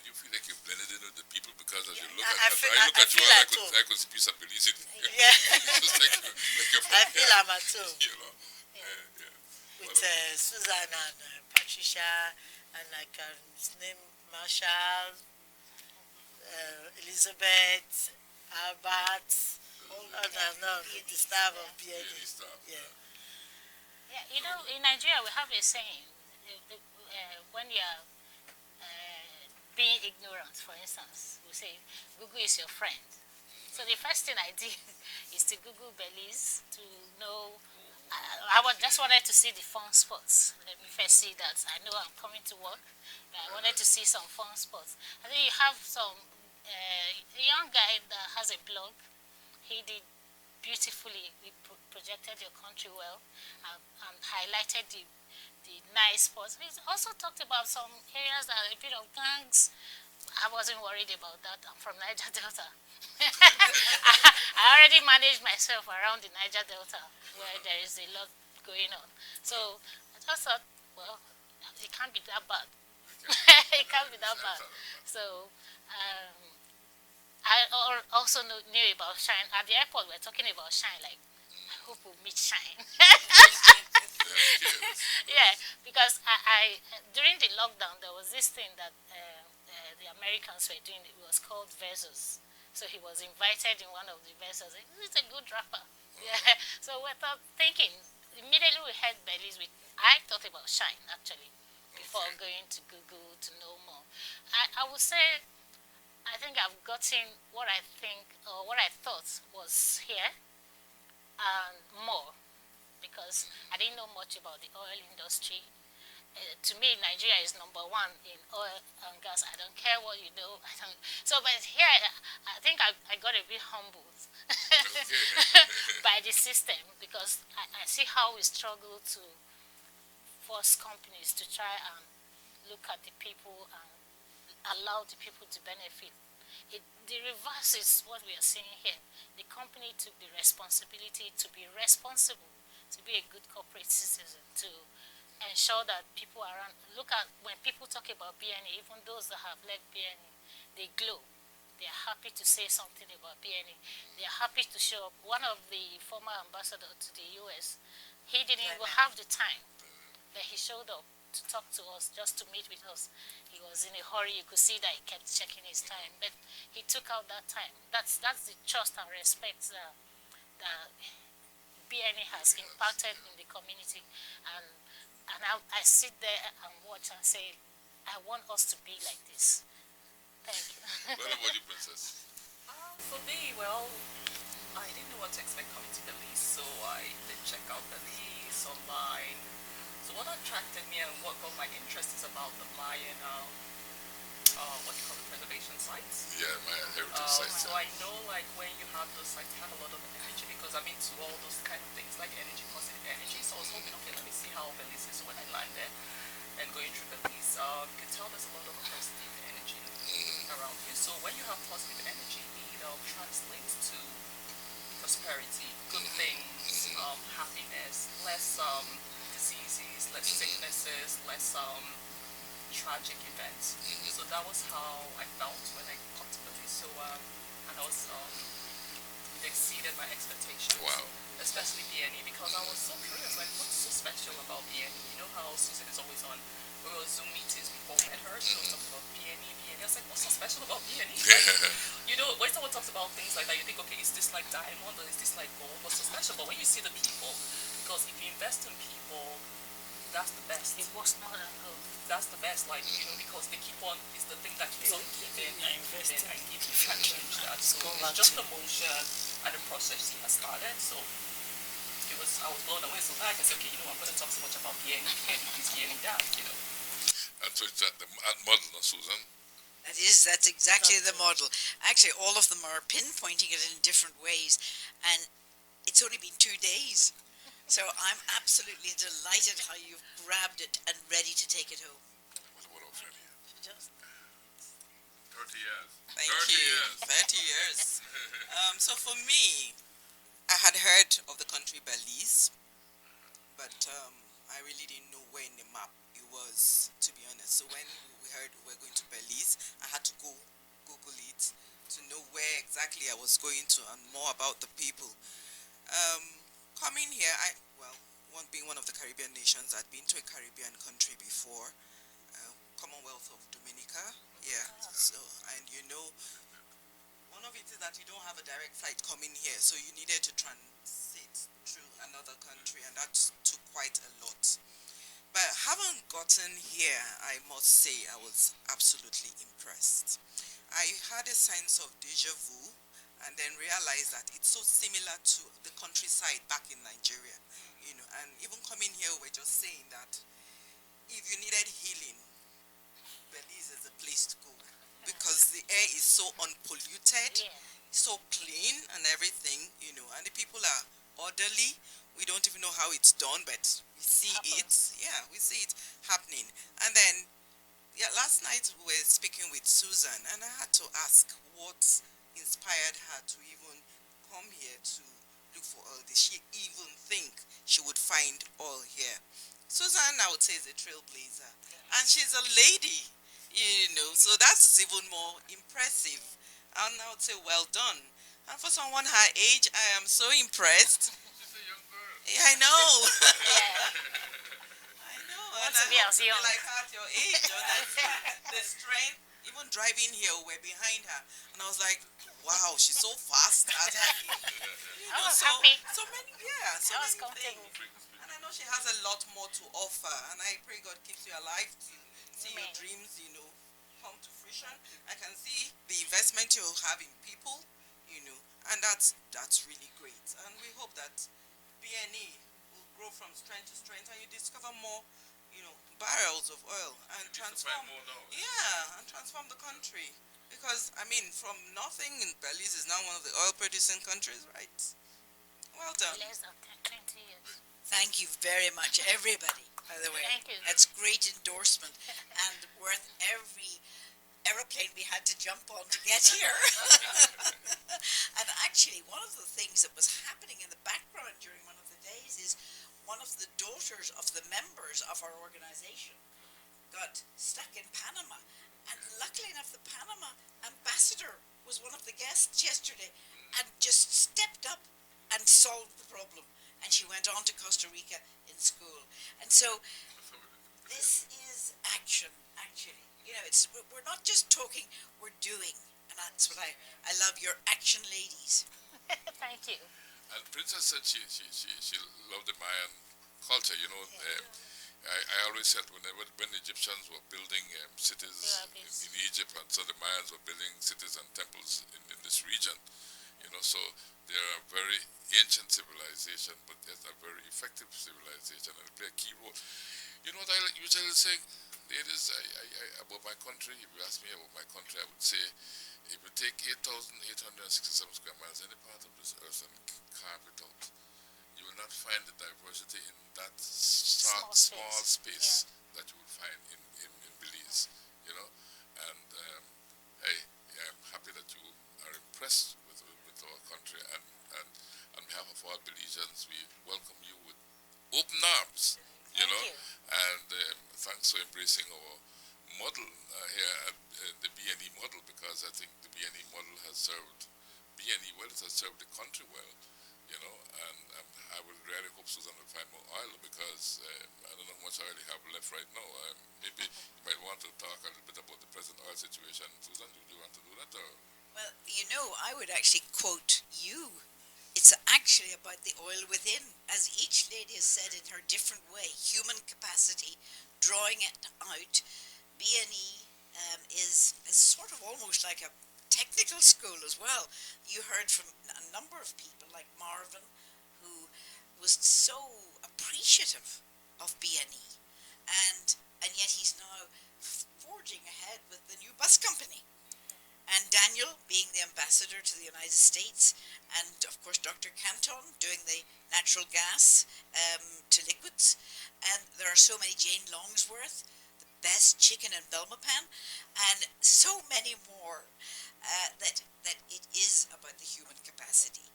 Did you feel like you blended in with the people? Because as you look I at feel you, at I could see some Belize in you. Yeah. Just like you're from I feel here, I'm at home. you know. Yeah. With Susan and Patricia and like his name Marshall, Elizabeth, Albert, the staff of BNE. Yeah. Yeah, you know, in Nigeria we have a saying, when you're being ignorant, for instance, we say, Google is your friend. So the first thing I did is to Google Belize to know, just wanted to see the fun spots. Let me first see that. I know I'm coming to work, but I wanted to see some fun spots. I think you have some, a young guy that has a blog. He did beautifully. We projected your country well and highlighted the nice spots. We also talked about some areas that are a bit of gangs. I wasn't worried about that. I'm from Niger Delta. I already managed myself around the Niger Delta where there is a lot going on. So I just thought, well, it can't be that bad. It can't be that bad. So I also knew about Shine. At the airport, we're talking about Shine, like, I hope we'll meet Shine. Yeah, because I during the lockdown, there was this thing that the Americans were doing. It was called Versus. So he was invited in one of the Versus. He's a good rapper. Yeah. So we thought, thinking, immediately we heard Belize. I thought about Shine, actually, before going to Google to know more. I would say, I think I've gotten what I think, or what I thought was here, and more, because I didn't know much about the oil industry. To me, Nigeria is #1 in oil and gas. I don't care what you know. So, but here, I think I got a bit humbled by the system, because I see how we struggle to force companies to try and look at the people and allow the people to benefit. The reverse is what we are seeing here. The company took the responsibility to be responsible, to be a good corporate citizen, to ensure that people around, look at when people talk about BNE, even those that have left BNE, they glow. They are happy to say something about BNE. They are happy to show up. One of the former ambassadors to the US, he didn't even have the time, but he showed up to talk to us, just to meet with us. He was in a hurry. You could see that he kept checking his time, but he took out that time. That's the trust and respect that BNE has impacted in the community, and I sit there and watch and say, I want us to be like this. Thank you. What about you, Princess? For me, well, I didn't know what to expect coming to Belize, so I did check out Belize online. So what attracted me and what got my interest is about the Mayan, what you call it, preservation sites. Yeah, Mayan heritage sites. So I know, like, when you have those sites, you have a lot of energy, because I'm into all those kind of things, like energy, positive energy. So I was hoping, okay, let me see how Belize is when I landed. And going through Belize, you can tell there's a lot of positive energy around you. So when you have positive energy, it translates to prosperity, good things, happiness, less diseases, less sicknesses, less tragic events. So that was how I felt when I got to Belize. So and I was it exceeded my expectations. Wow. Especially BNE, because I was so curious, like, what's so special about BNE? You know how Susan is always on, we were Zoom meetings before we met her, she was talking about BNE. I was like, what's so special about BNE? You know, when someone talks about things like that, you think, okay, is this like diamond or is this like gold? What's so special? But when you see the people, because if you invest in people, that's the best. It was more than gold. That's the best, like, you know, because they keep on, it's the thing that keeps on giving and giving and giving. You can't change that. So it's just the motion and the process he has started. So I was blown away. So now I can say, okay, you know, I'm going to talk so much about BNE, this, BNE, that, you know. And so it's the model, no, Susan? That's exactly the model. Actually, all of them are pinpointing it in different ways, and it's only been 2 days. So I'm absolutely delighted how you've grabbed it and ready to take it home. What else, Fanny? Just 30 years. Thank 30 you. years. 30 years. So for me, I had heard of the country Belize, but I really didn't know where in the map it was, to be honest. So when we heard we were going to Belize, I had to go Google it to know where exactly I was going to and more about the people. Coming here, being one of the Caribbean nations, I'd been to a Caribbean country before, Commonwealth of Dominica, yeah. So, and you know, one of it is that you don't have a direct flight coming here, so you needed to transit through another country, and that took quite a lot. But having gotten here, I must say I was absolutely impressed. I had a sense of deja vu, and then realized that it's so similar to the countryside back in Nigeria, you know. And even coming here, we're just saying that if you needed healing, Belize is the place to go, because the air is so unpolluted, so clean and everything, you know, and the people are orderly. We don't even know how it's done, but we see it. Yeah, we see it happening. And then, yeah, last night we were speaking with Susan, and I had to ask what inspired her to even come here to look for all this. She even think she would find all here. Susan, I would say, is a trailblazer, and she's a lady, you know, so that's even more impressive. And I would say, well done. And for someone her age, I am so impressed. She's a young girl. Yeah, I know. I know. Want And to be as young. like her at your age, honestly. The strength, even driving here, we're behind her. And I was like, wow, she's so fast at her age. You I know, was happy. So many, yeah, so I was many comfortable. things. And I know she has a lot more to offer. And I pray God keeps you alive to see your dreams, you know, come to fruition. I can see the investment you have in people, you know, and that's really great. And we hope that BNE will grow from strength to strength, and you discover more, you know, barrels of oil and transform. More now. Yeah, and transform the country. Because, I mean, from nothing, Belize is now one of the oil-producing countries, right? Well done. Less than 20 years. Thank you very much, everybody, by the way. Thank you. That's great endorsement and worth every aeroplane we had to jump on to get here. And actually, one of the things that was happening in the background during one of the days is one of the daughters of the members of our organization got stuck in Panama. And luckily enough, the Panama ambassador was one of the guests yesterday and just stepped up and solved the problem. And she went on to Costa Rica in school. And so this is action, actually. You know, we're not just talking, we're doing. And that's what I love, your action ladies. Thank you. And Princess said she loved the Mayan culture. You know, I always said when the Egyptians were building cities in Egypt, and so the Mayans were building cities and temples in this region. You know, so they're a very ancient civilization, but they're a very effective civilization, and they play a key role. You know what I usually say, ladies, about my country, if you ask me about my country, I would say, if you take 8,867 square miles, any part of this earth, and carve it out, you will not find the diversity in that small space that you will find in Belize, you know. And hey, I'm happy that you are impressed with our country, and on behalf of all Belizeans, we welcome you with open arms, you know. And thanks for embracing our model here at the BNE model, because I think the BNE model has served BNE well, it has served the country well, you know, and I would really hope Susan will find more oil, because I don't know how much oil you have left right now. Maybe you might want to talk a little bit about the present oil situation. Susan, do you want to do that? Or? Well, you know, I would actually quote you. It's actually about the oil within, as each lady has said in her different way, human capacity, drawing it out. BNE is sort of almost like a technical school as well. You heard from a number of people like Marvin, who was so appreciative of BNE, and yet he's now forging ahead with the new bus company. And Daniel being the ambassador to the United States, and of course Dr. Canton doing the natural gas to liquids, and there are so many, Jane Longsworth, the best chicken in Belmopan, and so many more that it is about the human capacity.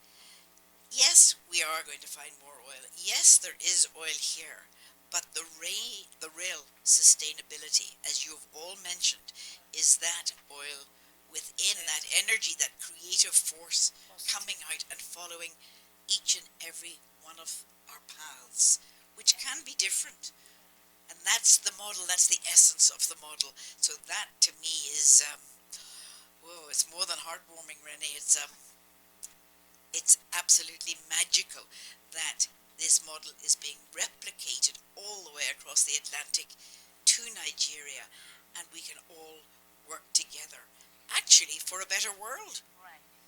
Yes, we are going to find more oil. Yes, there is oil here, but the real sustainability, as you have all mentioned, is that oil within, that energy, that creative force coming out and following each and every one of our paths, which can be different. And that's the model, that's the essence of the model. So that to me is, it's more than heartwarming, Renee. It's absolutely magical that this model is being replicated all the way across the Atlantic to Nigeria, and we can all work together, actually, for a better world.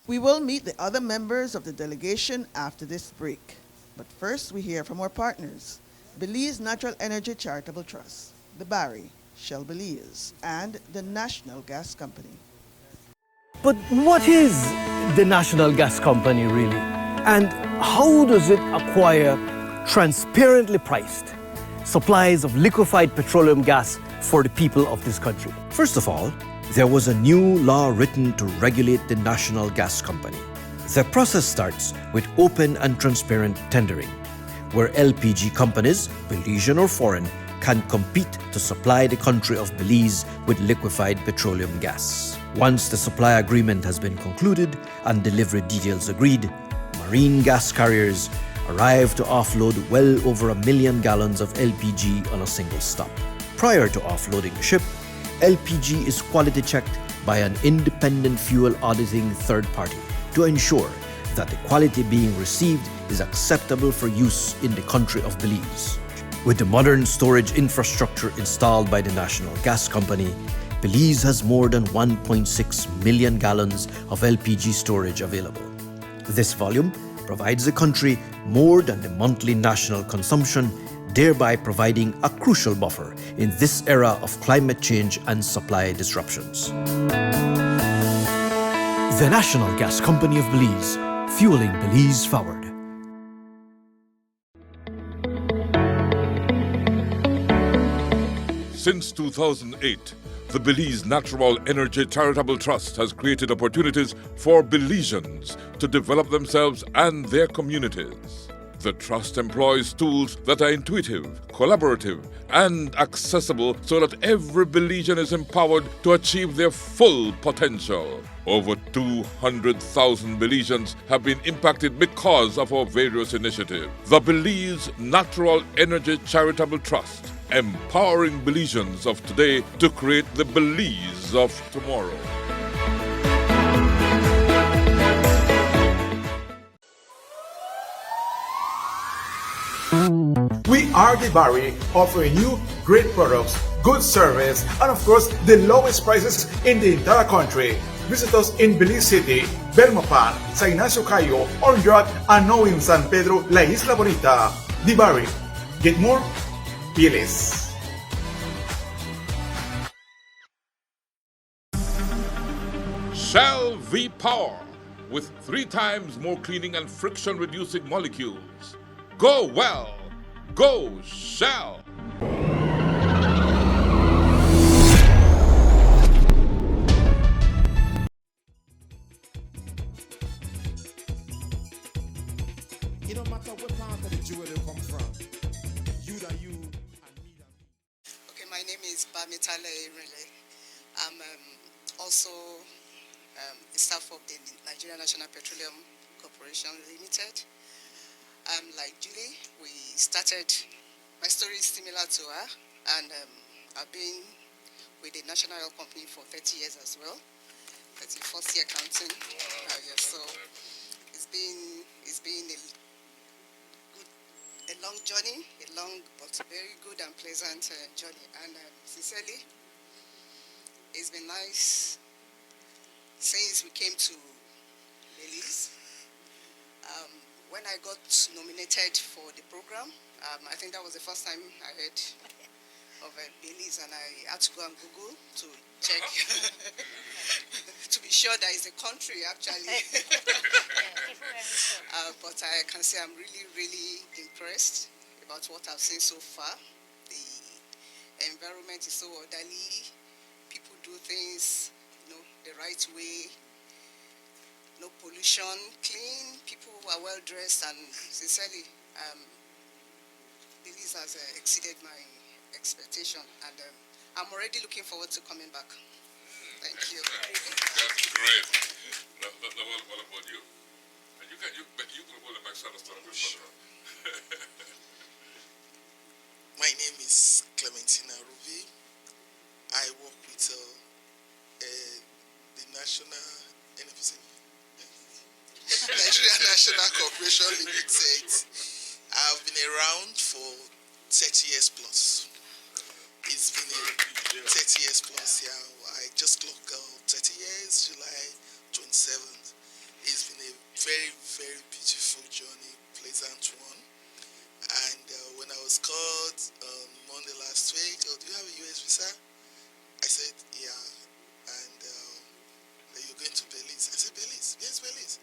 We will meet the other members of the delegation after this break. But first, we hear from our partners, Belize Natural Energy Charitable Trust, the Barry, Shell Belize, and the National Gas Company. But what is the National Gas Company really? And how does it acquire transparently priced supplies of liquefied petroleum gas for the people of this country? First of all, there was a new law written to regulate the National Gas Company. The process starts with open and transparent tendering, where LPG companies, Belizean or foreign, can compete to supply the country of Belize with liquefied petroleum gas. Once the supply agreement has been concluded and delivery details agreed, marine gas carriers arrive to offload well over 1 million gallons of LPG on a single stop. Prior to offloading the ship, LPG is quality checked by an independent fuel auditing third party to ensure that the quality being received is acceptable for use in the country of Belize. With the modern storage infrastructure installed by the National Gas Company, Belize has more than 1.6 million gallons of LPG storage available. This volume provides the country more than the monthly national consumption, thereby providing a crucial buffer in this era of climate change and supply disruptions. The National Gas Company of Belize, fueling Belize forward. Since 2008, the Belize Natural Energy Charitable Trust has created opportunities for Belizeans to develop themselves and their communities. The trust employs tools that are intuitive, collaborative, and accessible so that every Belizean is empowered to achieve their full potential. Over 200,000 Belizeans have been impacted because of our various initiatives. The Belize Natural Energy Charitable Trust, empowering Belizeans of today to create the Belize of tomorrow. We are the Barry, offering you great products, good service, and of course, the lowest prices in the entire country. Visit us in Belize City, Belmopan, San Ignacio Cayo, Orange, and now in San Pedro, La Isla Bonita. The Barry. Get more? Be less. Shell V-Power, with 3 times more cleaning and friction-reducing molecules. Go well! Go Shell! It don't matter what part of the jewel they come from. You that you and me that me. Okay, my name is Bamitale Rele. I'm also a staff of the Nigerian National Petroleum Corporation Limited. Like Julie, we started, my story is similar to her, and I've been with the National Oil Company for 30 years as well. 31st year counting. Yes, so it's been a long journey, a long but very good and pleasant journey. And sincerely, it's been nice since we came to Belize. When I got nominated for the program, I think that was the first time I heard of Belize, and I had to go and Google to check to be sure that it's a country actually. But I can say I'm really, really impressed about what I've seen so far. The environment is so orderly. People do things, the right way. No pollution, clean, people are well dressed, and sincerely, Belize has exceeded my expectation, and I'm already looking forward to coming back. Thank you. That's great. Now, what about you? And you can hold the mic so I understand a bit better. My name is Clementina Ruby. I work with the National NFC. Nigerian National Corporation Limited. I've been around for 30 years plus. It's been 30 years plus, yeah. I just clocked 30 years, July 27th. It's been a very, very beautiful journey, pleasant one. And when I was called on Monday last week, do you have a US visa? I said, yeah. And you're going to Belize. I said, Belize? Yes, Belize.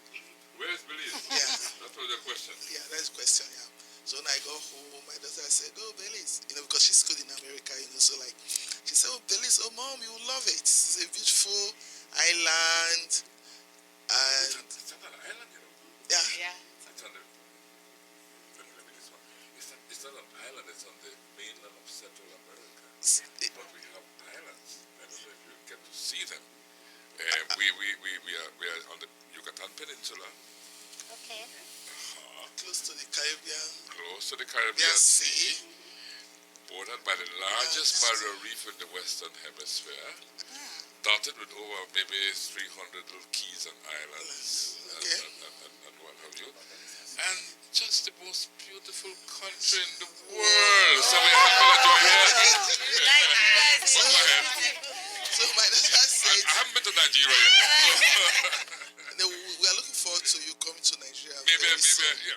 Where's Belize? Yeah. That was the question. Yeah, that's the question, yeah. So when I got home, my daughter said, oh, Belize. Because she's schooled in America, so like, she said, oh, Belize, oh, Mom, you will love it. It's a beautiful island. And it's not an island, Yeah. Yeah. It's on the, let me this one. It's not an island, it's on the mainland of Central America. But we have islands. I don't know if you get to see them. We are on the Yucatan Peninsula. Okay. Close to the Caribbean. Close to the Caribbean Sea. Bordered by the largest barrier reef in the Western Hemisphere. Dotted with over maybe 300 little keys and islands. And what have you. And just the most beautiful country in the world. So we're happy that you're here. Go ahead. So my daughter said, I haven't been to Nigeria yet. no, we are looking forward to you coming to Nigeria. Maybe, yeah.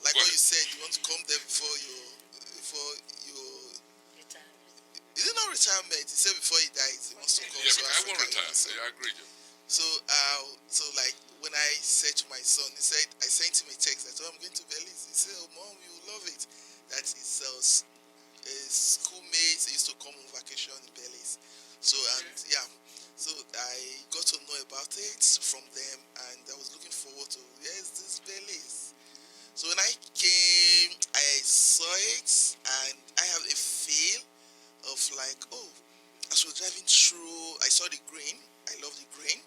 Like what you said, you want to come there before you Is it not retirement? He said before he dies, he wants to come to Yeah, Africa. I won't retire. Yeah, I agree. So like when I said to my son, he said, I sent him a text. I told him I'm going to Belize. He said, "Oh, mom, you will love it." That his schoolmates used to come on vacation in Belize. So and yeah, so I got to know about it from them, and I was looking forward to this Belize. So when I came, I saw it, and I have a feel of like, oh, as we were driving through, I saw the green. I love the green.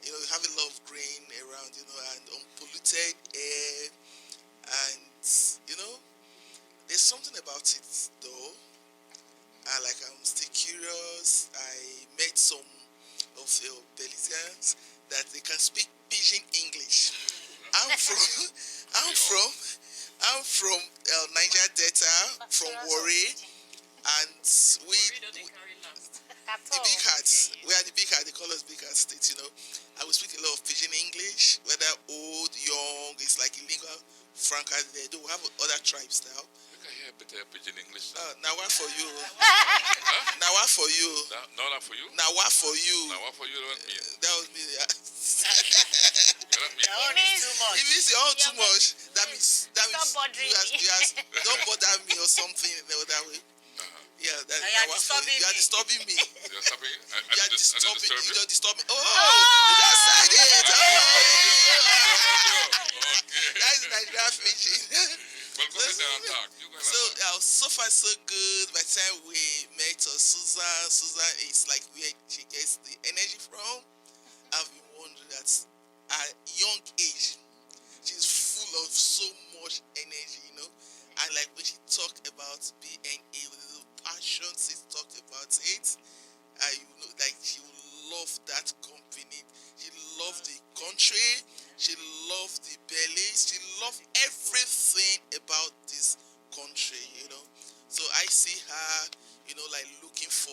You know, you have a lot of green around, you know, and unpolluted air, and you know, there's something about it though. I'm still curious. I met some of the Belizeans that they can speak pidgin English. I'm from, I'm from, I'm from Niger Delta, from Warri, and the big hats. We are the big hat. They call us big hat state. You know, I will speak a lot of pidgin English, whether old, young. It's like a lingua franca. They do have other tribes now. You can hear a bit of pidgin English. Now what for you? Now what for you? No, not for you. Now what for you? Now what for you? Don't me. That was me. Yeah. It means too much. It means you're too much. That means Don't bother me. don't bother me or something that way. Yeah, You're disturbing me. You're stopping. You're disturbing. You're disturbing. Oh, you just said it. Okay. That's Nigerian fishing. Well, go ahead and talk. You go ahead and talk. So far so good. By the time we met Susan is like where she gets the energy from. I've been wondering that at young age, she's full of so much energy, you know. And like when she talked about BNA with the passion, she talked about it. You know, like she loved that company. She loved the country. She loved the Belize. She loved everything about this country, you know. So I see her, you know, like looking for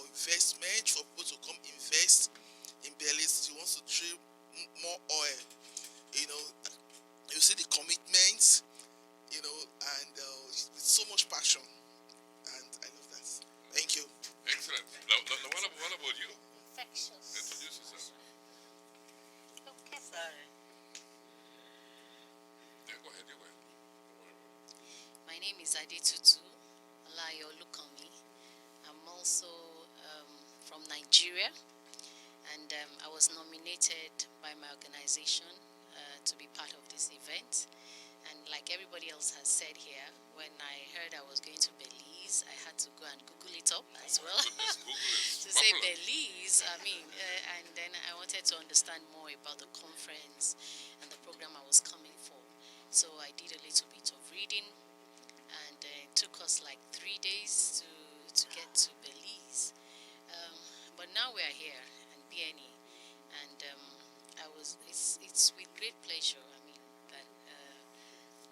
investment for people to come invest in Belize. She wants to drill more oil, you know. You see the commitment, you know, and with so much passion, and I love that. Thank you. Excellent. Now what about you? Infectious. Introduce yourself. Okay. Sorry. Yeah, go ahead. You go ahead. My name is Adetutu Olayo Lukomi. I'm also from Nigeria, and I was nominated by my organization to be part of this event. And like everybody else has said here, when I heard I was going to Belize, I had to go and Google it up as well. To say Belize, and then I wanted to understand more about the conference and the program I was coming for. So I did a little bit of reading, and it took us like 3 days to get to Belize. But now we are here in BNE, and it's with great pleasure.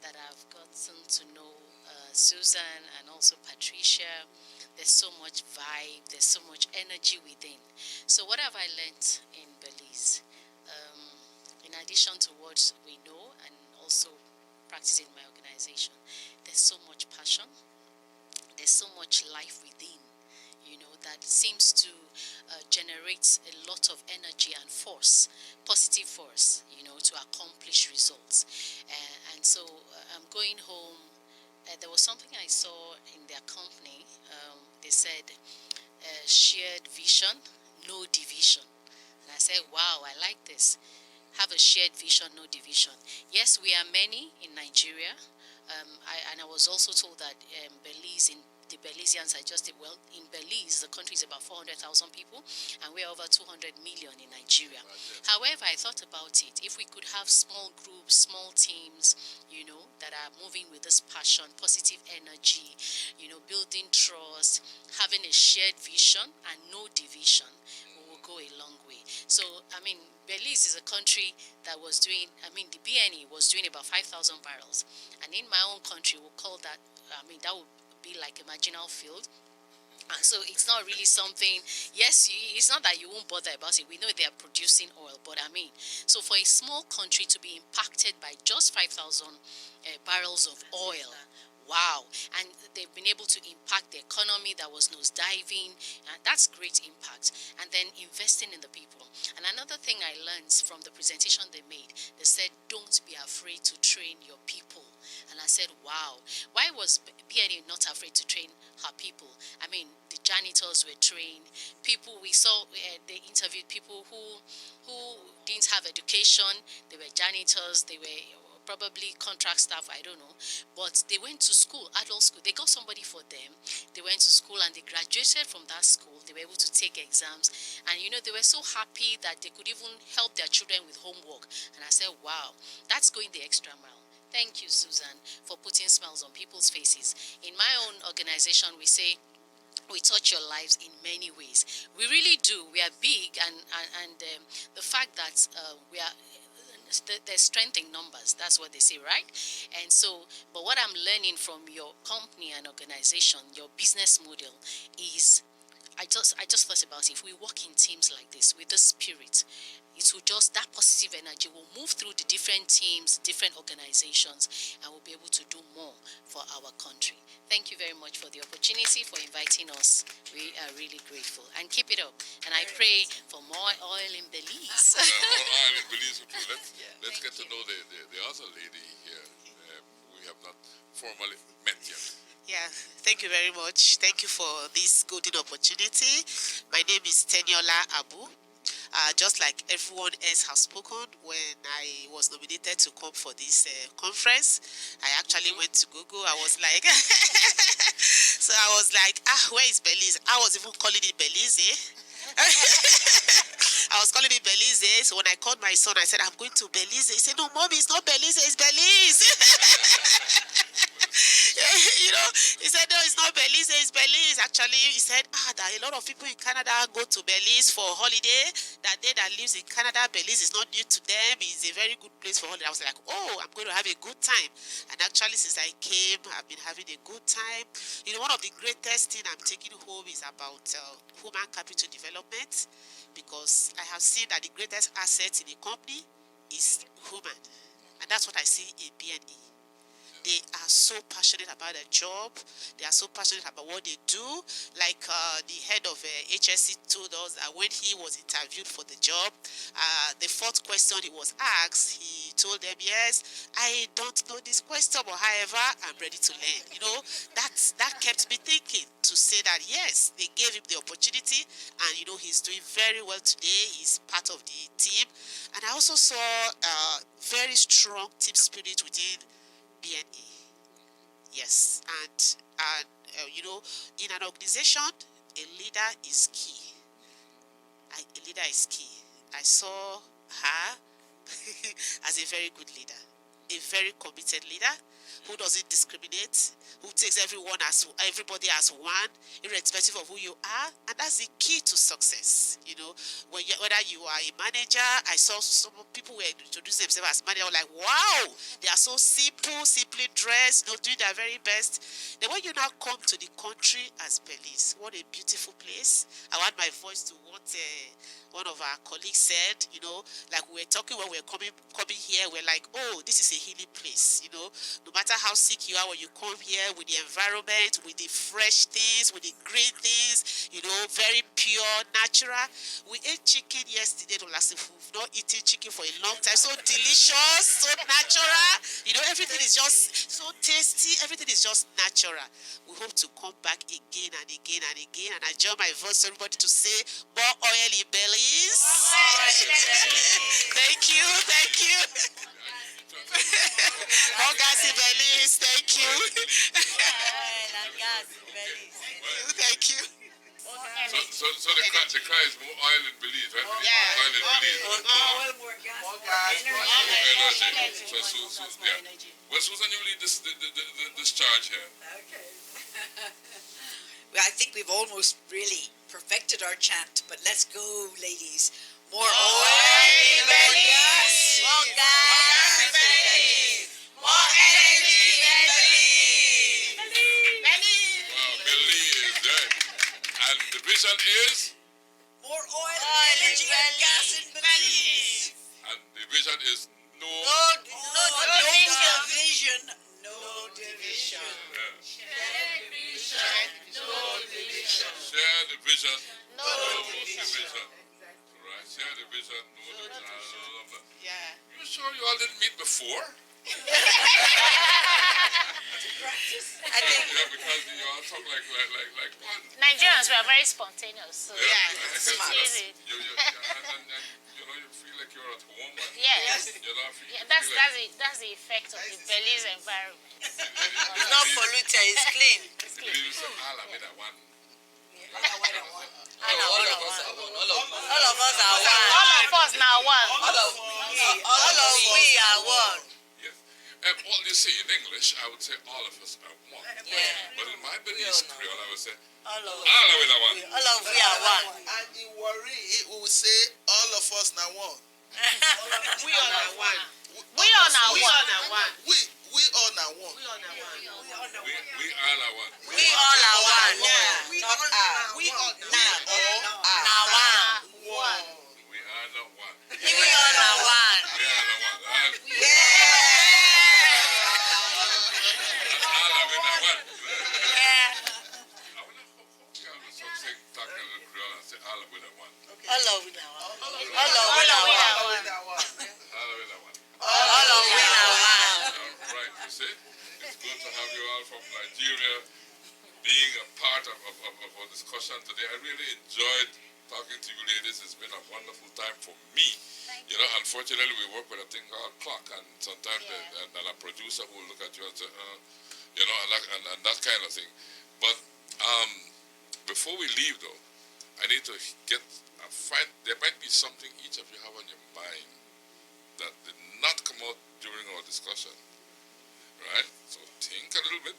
That I've gotten to know Susan and also Patricia. There's so much vibe, there's so much energy within. So what have I learned in Belize? In addition to what we know and also practicing my organization, there's so much passion, there's so much life within, you know, that seems to generate a lot of energy and force, positive force, you know, to accomplish results. And so I'm going home. There was something I saw in their company. They said, shared vision, no division. And I said, wow, I like this. Have a shared vision, no division. Yes, we are many in Nigeria. I was also told that the Belizeans are just, in Belize, the country is about 400,000 people, and we're over 200 million in Nigeria. However, I thought about it. If we could have small groups, small teams, you know, that are moving with this passion, positive energy, you know, building trust, having a shared vision and no division, we will go a long way. So, Belize is a country that was doing, the BNE was doing about 5,000 barrels. And in my own country, we'll call that, that would be like a marginal field. And so it's not really something, yes, it's not that you won't bother about it. We know they are producing oil, but so for a small country to be impacted by just 5,000 barrels of oil, wow. And they've been able to impact the economy that was nosediving. That's great impact. And then investing in the people. And another thing I learned from the presentation they made, they said, don't be afraid to train your people. And I said, wow, why was BNE not afraid to train her people? I mean, the janitors were trained. People, we saw, they interviewed people who didn't have education. They were janitors, they were probably contract staff, I don't know. But they went to school, adult school. They got somebody for them. They went to school and they graduated from that school. They were able to take exams. And, they were so happy that they could even help their children with homework. And I said, wow, that's going the extra mile. Thank you, Susan, for putting smiles on people's faces. In my own organization, we say, we touch your lives in many ways. We really do. We are big, and the fact that there's strength in numbers. That's what they say, right? And so, but what I'm learning from your company and organization, your business model, is I just thought about it. If we work in teams like this with the spirit, it will just, that positive energy will move through the different teams, different organizations, and we'll be able to do more for our country. Thank you very much for the opportunity, for inviting us. We are really grateful. And keep it up. And I pray for more oil in Belize. More oil in Belize. Let's get to know the other lady here. We have not formally met yet. Yeah, thank you very much. Thank you for this golden opportunity. My name is Teniola Abu. Just like everyone else has spoken, when I was nominated to come for this conference, I actually went to Google. I was like, so I was like, where is Belize? I was even calling it Belize. I was calling it Belize. So when I called my son, I said, I'm going to Belize. He said, no, Mommy, it's not Belize, it's Belize. He said, no, it's not Belize, it's Belize. Actually, he said, that a lot of people in Canada go to Belize for holiday. That day that lives in Canada, Belize is not new to them. It's a very good place for holiday. I was like, I'm going to have a good time. And actually, since I came, I've been having a good time. One of the greatest things I'm taking home is about human capital development, because I have seen that the greatest asset in a company is human. And that's what I see in BNE. They are so passionate about their job. They are so passionate about what they do. Like the head of HSC told us that when he was interviewed for the job, the fourth question he was asked, he told them, yes, I don't know this question, but however, I'm ready to learn. That kept me thinking, to say that, yes, they gave him the opportunity, and, he's doing very well today. He's part of the team. And I also saw very strong team spirit within BNE. Yes, and in an organization, a leader is key. A leader is key. I saw her as a very good leader, a very committed leader who doesn't discriminate, who takes everybody as one, irrespective of who you are, and that's the key to success. Whether you are a manager, I saw some people were introducing themselves as manager. I was like, wow, they are so simply dressed, doing their very best. Then when you now come to the country as Belize, what a beautiful place. I want my voice to what one of our colleagues said. Like we were talking when we were coming here, we're like, oh, this is a healing place. No matter how sick you are, when you come here with the environment, with the fresh things, with the green things, very pure, natural. We ate chicken yesterday. We've not eaten chicken for a long time. So delicious, so natural. Everything is just so tasty. Everything is just natural. We hope to come back again and again and again. And I join my voice to everybody to say, more oil in Belize. Thank you. More gas in Belize. Thank you. Thank you. So the cry is more oil in Belize, right? Yeah. Oil in Belize. More gas. More energy. So, yeah. Well, Susan, you lead this charge here. Okay. Well, I think we've almost really perfected our chant, but let's go, ladies. More oil in Belize. More gas in Belize. More energy in Belize. Wow, Belize, right? And the vision is? More oil, energy, and gas in Belize. And the vision is no division. No division. division. No division. Right? Share the vision. No division. Yeah. You sure you all didn't meet before? I think Yeah, because you all talk like one. Nigerians were very spontaneous. So It's it's easy. You know, you feel like you're at home. And, Yes. You know, Yeah, that's that's the effect of the Belize environment. it's not polluted, it's clean. You say, "Allah, me that one." All of us are one. All of us are one. All of us now one. All of we are one. Yes. Well, you see, in English, I would say all of us are one. Yeah. But in my Belize Creole, I would say, All of Allah with that one. All of we are one. And in Wari, we will say all of us now one. We all are one. We all now We one. all are one. We all now one. We all are one. We all are one. We all are one. We all are We one. now one. One. We are not one. We all are one. We are not one. Allah with that one. I want to hope you have some say talk a little Creole and say Allah with that one. All of we are one. All of we are one. Allah with that one. All of we are one. Right, you see? It's good to have you all from Nigeria being a part of our discussion today. I really enjoyed talking to you ladies. It's been a wonderful time for me. You know, unfortunately, we work with a thing called clock, and sometimes and a producer will look at you and say, you know, and that kind of thing. But before we leave, though, I need to find, there might be something each of you have on your mind that did not come out during our discussion, right? So think a little bit,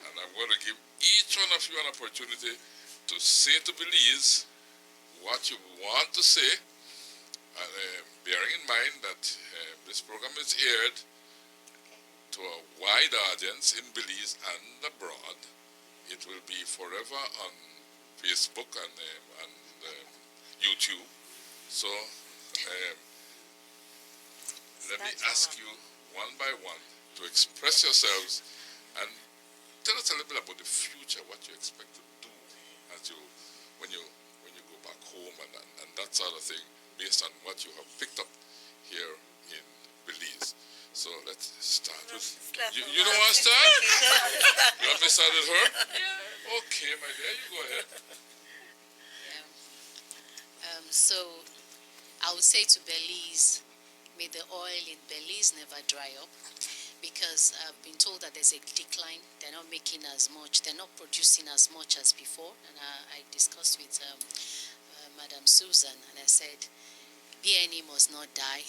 and I'm going to give each one of you an opportunity to say to Belize what you want to say, bearing in mind that this program is aired to a wide audience in Belize and abroad. It will be forever on Facebook and YouTube. So let me ask you one by one to express yourselves and tell us a little bit about the future, what you expect to do as when you go back home and that sort of thing, based on what you have picked up here in Belize. So let's start with you don't want to start? You want me to start with her? Okay, my dear, you go ahead. So I would say to Belize, may the oil in Belize never dry up, because I've been told that there's a decline. They're not making as much. They're not producing as much as before. And I discussed with Madam Susan, and I said, BNE must not die.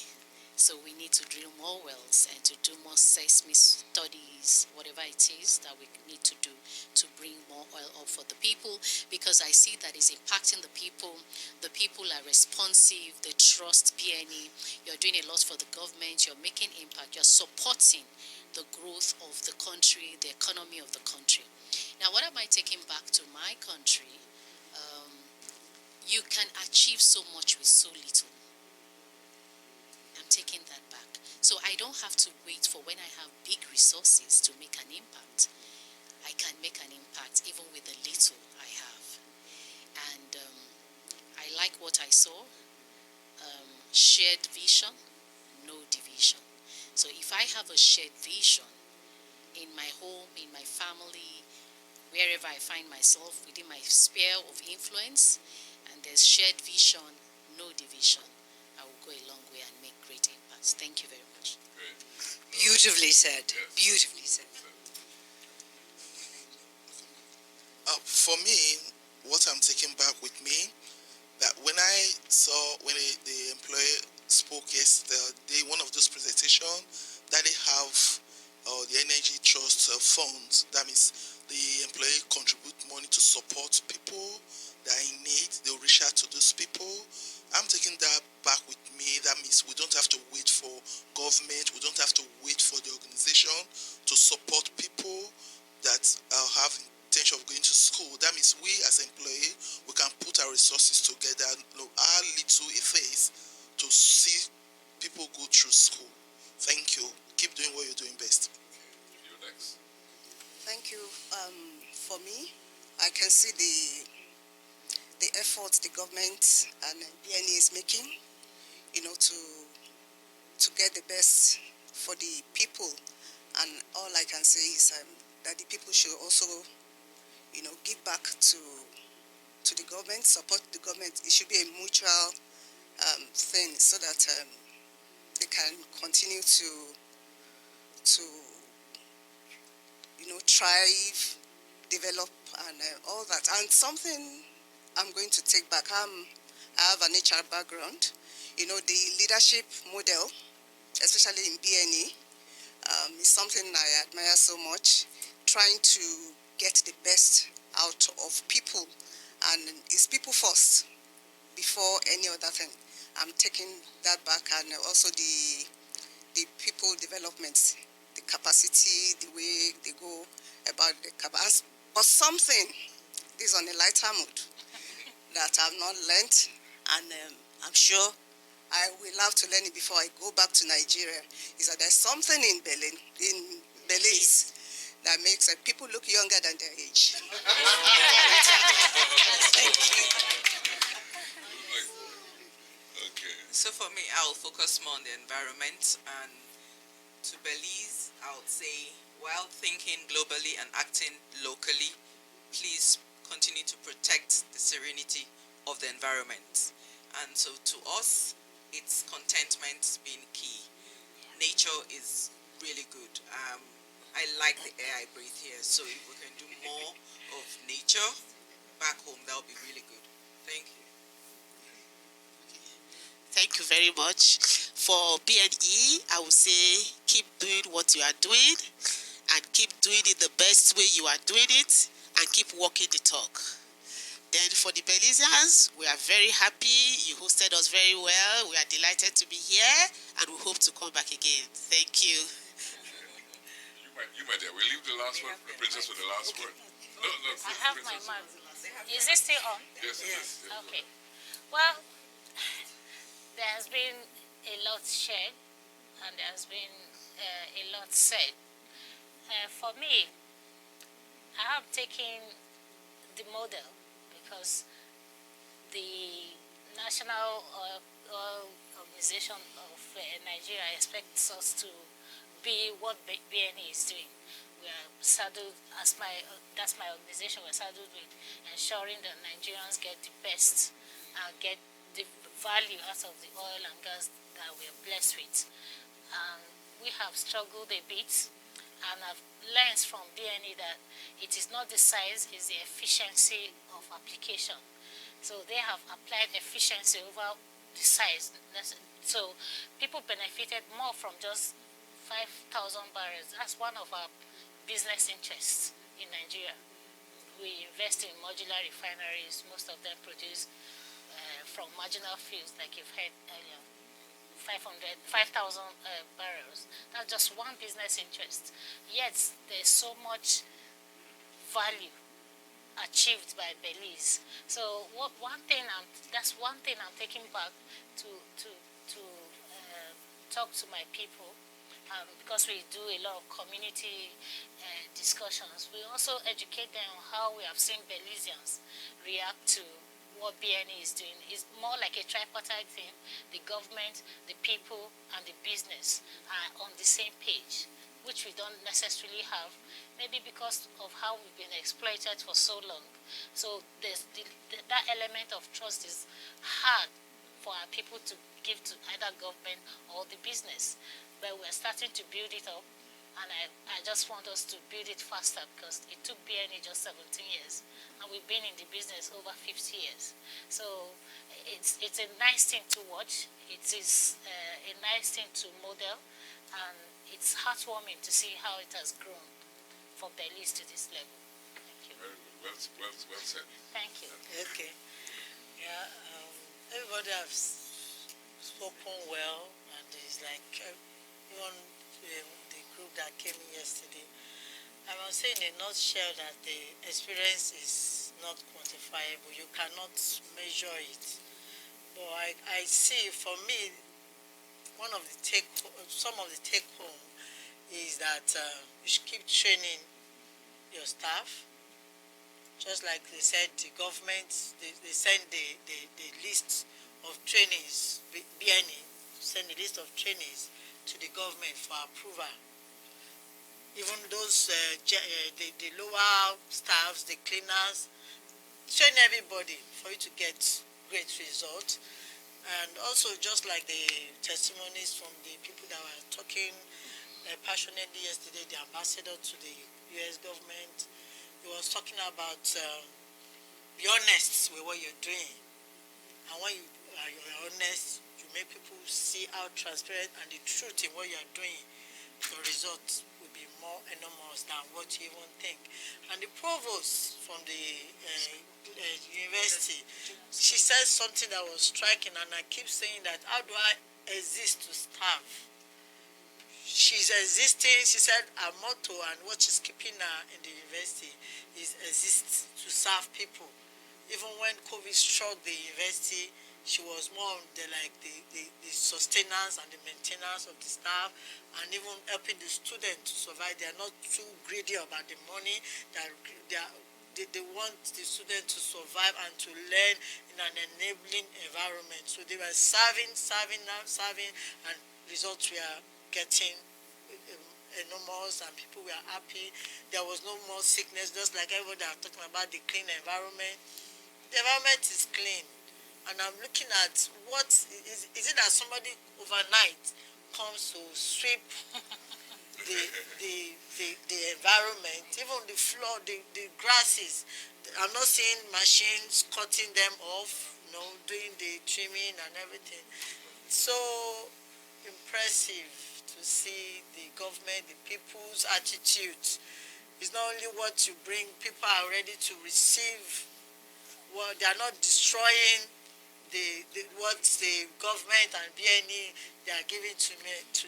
So we need to drill more wells and to do more seismic studies, whatever it is that we need to do to bring more oil up for the people, because I see that it's impacting the people. The people are responsive, they trust PNE. You're doing a lot for the government, you're making impact, you're supporting the growth of the country, the economy of the country. Now, what am I taking back to my country? You can achieve so much with so little. I'm taking that back. So I don't have to wait for when I have big resources to make an impact. I can make an impact even with the little I have. And I like what I saw. Shared vision, no division. So if I have a shared vision in my home, in my family, wherever I find myself within my sphere of influence, and there's shared vision, no division, I will go a long way and make great impacts. Thank you very much. Beautifully said. Beautifully said. For me, what I'm taking back with me, that when the employee spoke yesterday, one of those presentations that they have the Energy Trust funds, that means the employee contribute money to support people that are in need. They'll reach out to those people. I'm taking that back with me. That means we don't have to wait for government. We don't have to wait for the organization to support people that have intention of going to school. That means we as employees, we can put our resources together, our little effort to see people go through school. Thank you. Keep doing what you're doing best. You next. Thank you. For me, I can see the efforts the government and BNE is making, to get the best for the people. And all I can say is that the people should also, give back to the government, support the government. It should be a mutual thing so that they can continue to thrive, develop, and all that. And something I'm going to take back. I have an HR background. The leadership model, especially in BNE, is something I admire so much. Trying to get the best out of people, and it's people first before any other thing. I'm taking that back, and also the people development, the capacity, the way they go about the capacity. But something, this is on a lighter mood, that I've not learned, and I'm sure I will have to learn it before I go back to Nigeria, is that there's something in Belize, that makes people look younger than their age. Thank you. Okay. So for me, I'll focus more on the environment, and to Belize, I would say, while thinking globally and acting locally, please continue to protect the serenity of the environment. And so to us, it's contentment being key. Nature is really good. I like the air I breathe here, so if we can do more of nature back home, that would be really good. Thank you. Thank you very much. For BNE, I would say keep doing what you are doing, and keep doing it the best way you are doing it, and keep walking the talk. Then for the Belizeans, we are very happy. You hosted us very well. We are delighted to be here, and we hope to come back again. Thank you. You might we'll leave the last word, the princess with the last word. No, I have my mug. Is it still on? Yes, it is. Okay. Well, there has been a lot shared, and there has been a lot said. For me, I have taken the model because the National Oil Organization of Nigeria expects us to be what BNE is doing. We are saddled, that's my organization, we're saddled with ensuring that Nigerians get the best and get the value out of the oil and gas that we are blessed with. We have struggled a bit, and I've learned from BNE that it is not the size, it's the efficiency of application. So they have applied efficiency over the size. So people benefited more from just 5,000 barrels. That's one of our business interests in Nigeria. We invest in modular refineries. Most of them produce from marginal fields, like you've heard earlier, 5,000 barrels. That's just one business interest. Yet there's so much value achieved by Belize. So that's one thing I'm taking back to talk to my people. Because we do a lot of community discussions, we also educate them on how we have seen Belizeans react to what BNE is doing. It's more like a tripartite thing. The government, the people, and the business are on the same page, which we don't necessarily have, maybe because of how we've been exploited for so long. So that element of trust is hard for our people to give to either government or the business. But we're starting to build it up, and I just want us to build it faster, because it took BNE just 17 years, and we've been in the business over 50 years. So it's a nice thing to watch. It is a nice thing to model, and it's heartwarming to see how it has grown for Belize to this level. Thank you. Very good. Well said. Thank you. Okay. Yeah, everybody has spoken well, and it's like even the group that came in yesterday, I must say in a nutshell that the experience is not quantifiable. You cannot measure it. But I see, for me, some of the take home is that you should keep training your staff, Just like they said, the government, they send the list of trainees, BNE, send the list of trainees to the government for approval. Even those, the lower staffs, the cleaners, train everybody for you to get great results. And also, just like the testimonies from the people that were talking passionately yesterday, the ambassador to the U.S. government, he was talking about be honest with what you're doing. And when you're honest, you make people see how transparent and the truth in what you're doing, the results will be more enormous than what you even think. And the provost from the university, she said something that was striking, and I keep saying that, how do I exist to starve? She's existing. She said her motto and what she's keeping her in the university is exist to serve people. Even when COVID struck the university, she was more on the sustenance and the maintenance of the staff, and even helping the students to survive. They are not too greedy about the money. They want the students to survive and to learn in an enabling environment. So they were serving, and results were getting enormous, and people were happy. There was no more sickness, just like everybody are talking about the clean environment. The environment is clean, and I'm looking at what is it that somebody overnight comes to sweep the environment, even the floor, the grasses. I'm not seeing machines cutting them off, doing the trimming and everything. So impressive to see the government, the people's attitude. It's not only what you bring, people are ready to receive. Well, they are not destroying what the government and BNE they are giving to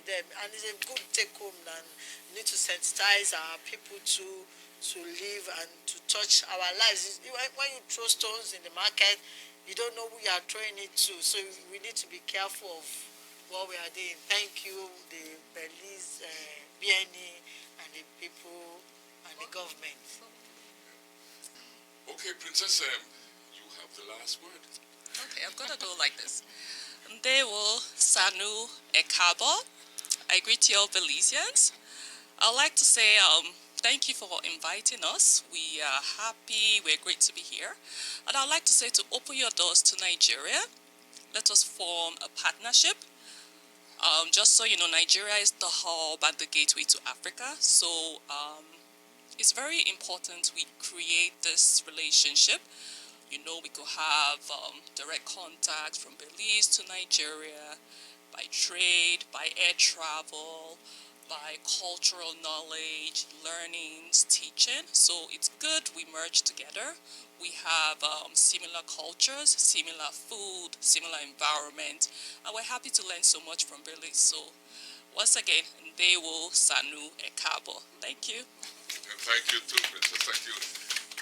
them, and it's a good take home. And we need to sensitize our people to live and to touch our lives. When you throw stones in the market, you don't know who you are throwing it to. So we need to be careful of what we are doing. Thank you, the Belize BNE and the people and the government. Okay, Princess, you have the last word. Okay, I'm gonna go like this. Ndewo Sanu Ekabo. I greet you all Belizeans. I'd like to say thank you for inviting us. We are happy, we're great to be here. And I'd like to say to open your doors to Nigeria. Let us form a partnership. Just so you know, Nigeria is the hub and the gateway to Africa. So it's very important we create this relationship. We could have direct contact from Belize to Nigeria by trade, by air travel, by cultural knowledge, learnings, teaching. So it's good we merge together. We have similar cultures, similar food, similar environment, and we're happy to learn so much from Belize. So once again, Ndewo Sanu Ekabo. Thank you. And thank you too, Princess. Thank you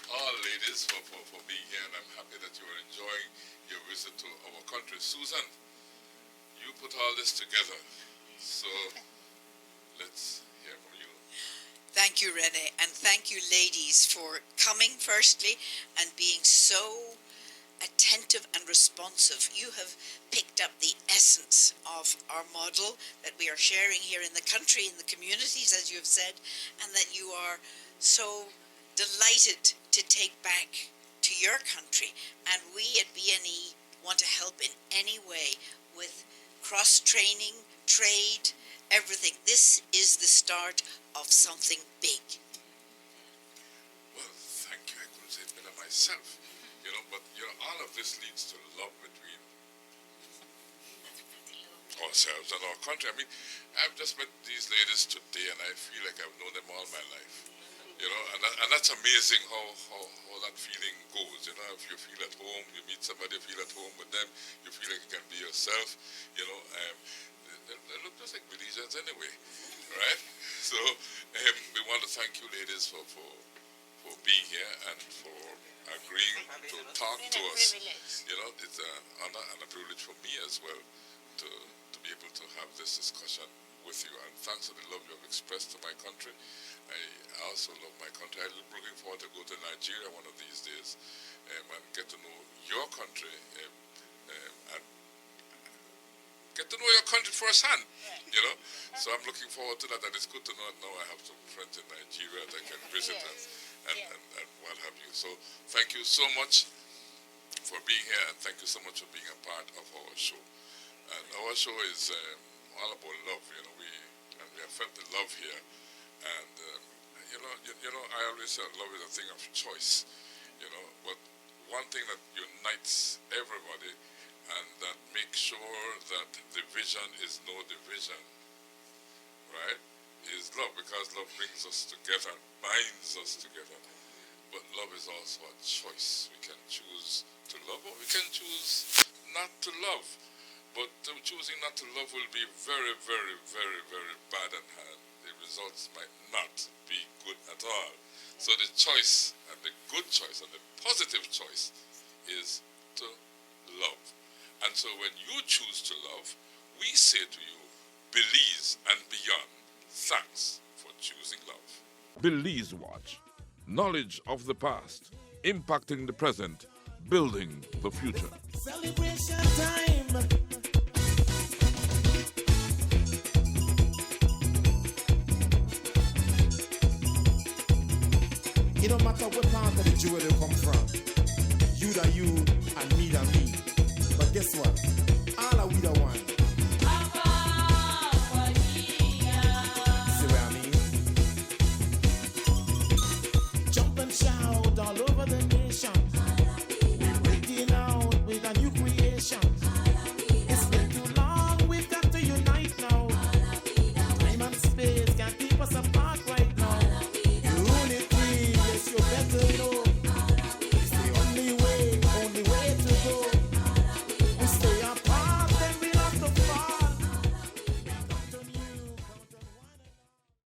all ladies for being here, and I'm happy that you are enjoying your visit to our country. Susan, you put all this together, so let's hear from you. Thank you, Rene, and thank you, ladies, for coming firstly and being so attentive and responsive. You have picked up the essence of our model that we are sharing here in the country, in the communities, as you have said, and that you are so delighted to take back to your country. And we at BNE want to help in any way with cross-training, trade, everything. This is the start of something big. Well, thank you. I couldn't say it better myself. But all of this leads to love between ourselves and our country. I mean, I've just met these ladies today, and I feel like I've known them all my life. And that's amazing how that feeling goes. If you feel at home, you meet somebody, you feel at home with them, you feel like you can be yourself. They look just like Belizeans anyway, right? So we want to thank you, ladies, for being here and for agreeing to talk to us. It's an honor and a privilege for me as well to be able to have this discussion with you, and thanks for the love you have expressed to my country. I also love my country. I'm looking forward to go to Nigeria one of these days and get to know your country and get to know your country firsthand, you know. So I'm looking forward to that, and it's good to know that now I have some friends in Nigeria that can visit and what have you. So thank you so much for being here, and thank you so much for being a part of our show. And our show is all about love, you know. We have felt the love here, and you know, I always say love is a thing of choice, you know. But one thing that unites everybody and that makes sure that division is no division, right, is love, because love brings us together, binds us together. But love is also a choice. We can choose to love or we can choose not to love. But choosing not to love will be very, very, very, very bad in hand. The results might not be good at all. So the choice, and the good choice, and the positive choice is to love. And so when you choose to love, we say to you, Belize and beyond, thanks for choosing love. Belize Watch. Knowledge of the past, impacting the present, building the future. Celebration time. It don't matter what part of the jewel they come from. You that you and me that me. But guess what?